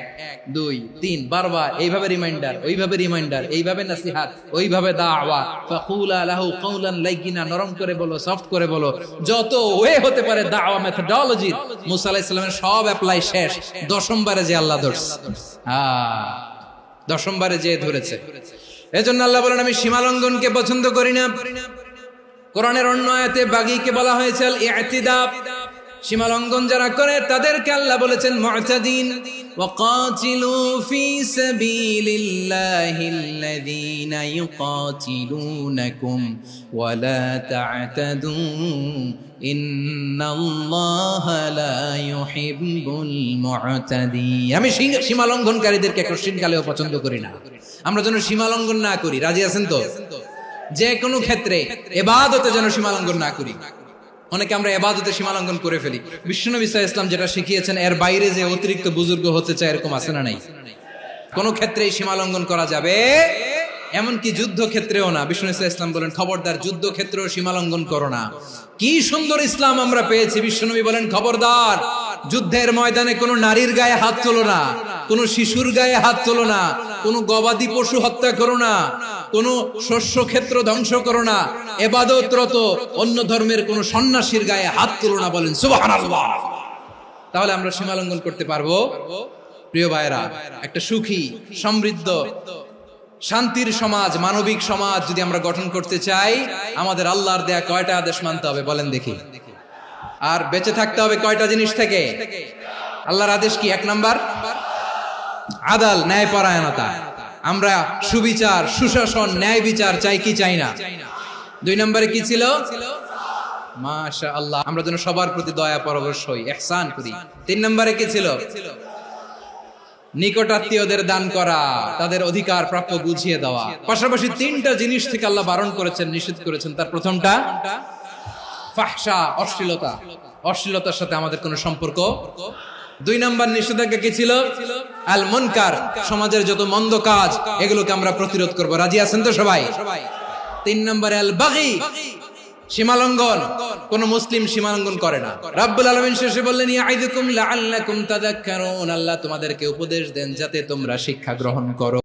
2 3 বারবার এইভাবে রিমাইন্ডার, ওইভাবে রিমাইন্ডার, এইভাবে নসিহত, ওইভাবে দাওয়া। ফাকুলা লাহু কাওলান লাইয়িনা, নরম করে বলো, সফট করে বলো, যত ওয়ে হতে পারে দাওয়া মেথডোলজি। মুসা আলাইহিস সালামের সব অ্যাপ্লাই শেষ। 10ম বারে যে আল্লাহ ধরছে, 10ম বারে যে ধরেছে। এজন্য আল্লাহ বলেন, আমি সীমা লঙ্ঘনকে পছন্দ করি না। কোরআনের অন্য আয়াতে বাগীকে বলা হয়েছে আল ইতিদা। সীমা লঙ্ঘন যারা করে তাদেরকে আল্লাহ বলেছেন মুতাদিন। ওয়াকাতিলু ফি সাবিলিল্লাহিল্লাযীনা ইউকাতিলুনাকুম ওয়া লা তা'তাদু ইন্নাল্লাহা লা ইউহিব্বুল মুতাদিন। আমি সীমা লঙ্ঘনকারীদেরকে কোশ্চিনকালেও পছন্দ করি না। আমরা যেন সীমা লঙ্ঘন না করি, রাজি আছেন তো? যে কোনো ক্ষেত্রে ইবাদতে যেন সীমা লঙ্ঘন না করি। অনেকে আমরা ইবাদতে সীমা লঙ্ঘন করে ফেলি। বিশ্বনবী সাল্লাল্লাহু আলাইহি ওয়াসাল্লাম যেটা শিখিয়েছেন, এর বাইরে যে অতিরিক্ত বুজুর্গ হতে চায়, এরকম আছে না নাই? কোন ক্ষেত্রেই সীমা লঙ্ঘন করা যাবে, এমনকি যুদ্ধ ক্ষেত্রেও না। বিশ্বনবী সাল্লাল্লাহু আলাইহি ওয়াসাল্লাম বলেন, খবরদার যুদ্ধ ক্ষেত্রেও সীমা লঙ্ঘন করো না। কি সুন্দর ইসলাম আমরা পেয়েছি। বিশ্বনবী বলেন, খবরদার যুদ্ধের ময়দানে কোনো নারীর গায়ে হাত তোলো না, কোনো শিশুর গায়ে হাত তোলো না, কোনো গবাদি পশু হত্যা করো না, কোন শস্য ক্ষেত্র ধ্বংস করো না, ইবাদতরত অন্য ধর্মের কোন সন্ন্যাসীর গায়ে হাত তুলো না। বলেন সুবহানাল্লাহ। তাহলে আমরা সীমা লঙ্ঘন করতে পারবো? প্রিয় ভাইরা, একটা সুখী, সমৃদ্ধ, শান্তির সমাজ, মানবিক সমাজ যদি আমরা গঠন করতে চাই, আমাদের আল্লাহর দেয়া কয়টা আদেশ মানতে হবে বলেন দেখি? আর বেঁচে থাকতে হবে কয়টা জিনিস থেকে? আল্লাহর আদেশ কি? 1 নাম্বার আদাল, ন্যায়পরায়ণতা। আমরা সুবিচার, সুশাসন, ন্যায় বিচার চাই কি চাই না? 2 নম্বরে কি ছিল? মাশাআল্লাহ, আমরা যেন সবার প্রতি দয়া পরবশ হই, ইহসান করি। 3 নম্বরে কি ছিল? নিকটাত্মীয়দের দান করা, তাদের অধিকার প্রাপ্য বুঝিয়ে দেওয়া। পাশাপাশি 3টা জিনিস থেকে আল্লাহ বারণ করেছেন, নিষেধ করেছেন। তার প্রথমটা ফাহশা, অশ্লীলতা। অশ্লীলতার সাথে আমাদের কোনো সম্পর্ক। 2 নম্বর নিষেধাজ্ঞা কি ছিল? আল মুনকার, সমাজের যত মন্দ কাজ, এগুলোকে আমরা প্রতিরোধ করব। রাজি আছেন তো সবাই? 3 নম্বরে আল বাগী, সীমালঙ্ঘন। কোন মুসলিম সীমালঙ্ঘন করে না। রাব্বুল আলামিন শেষে বললেন, ইয়াইদুকুম লাআল্লাকুম তাযাক্কারুন। আল্লাহ তোমাদেরকে উপদেশ দেন যাতে তোমরা শিক্ষা গ্রহণ করো।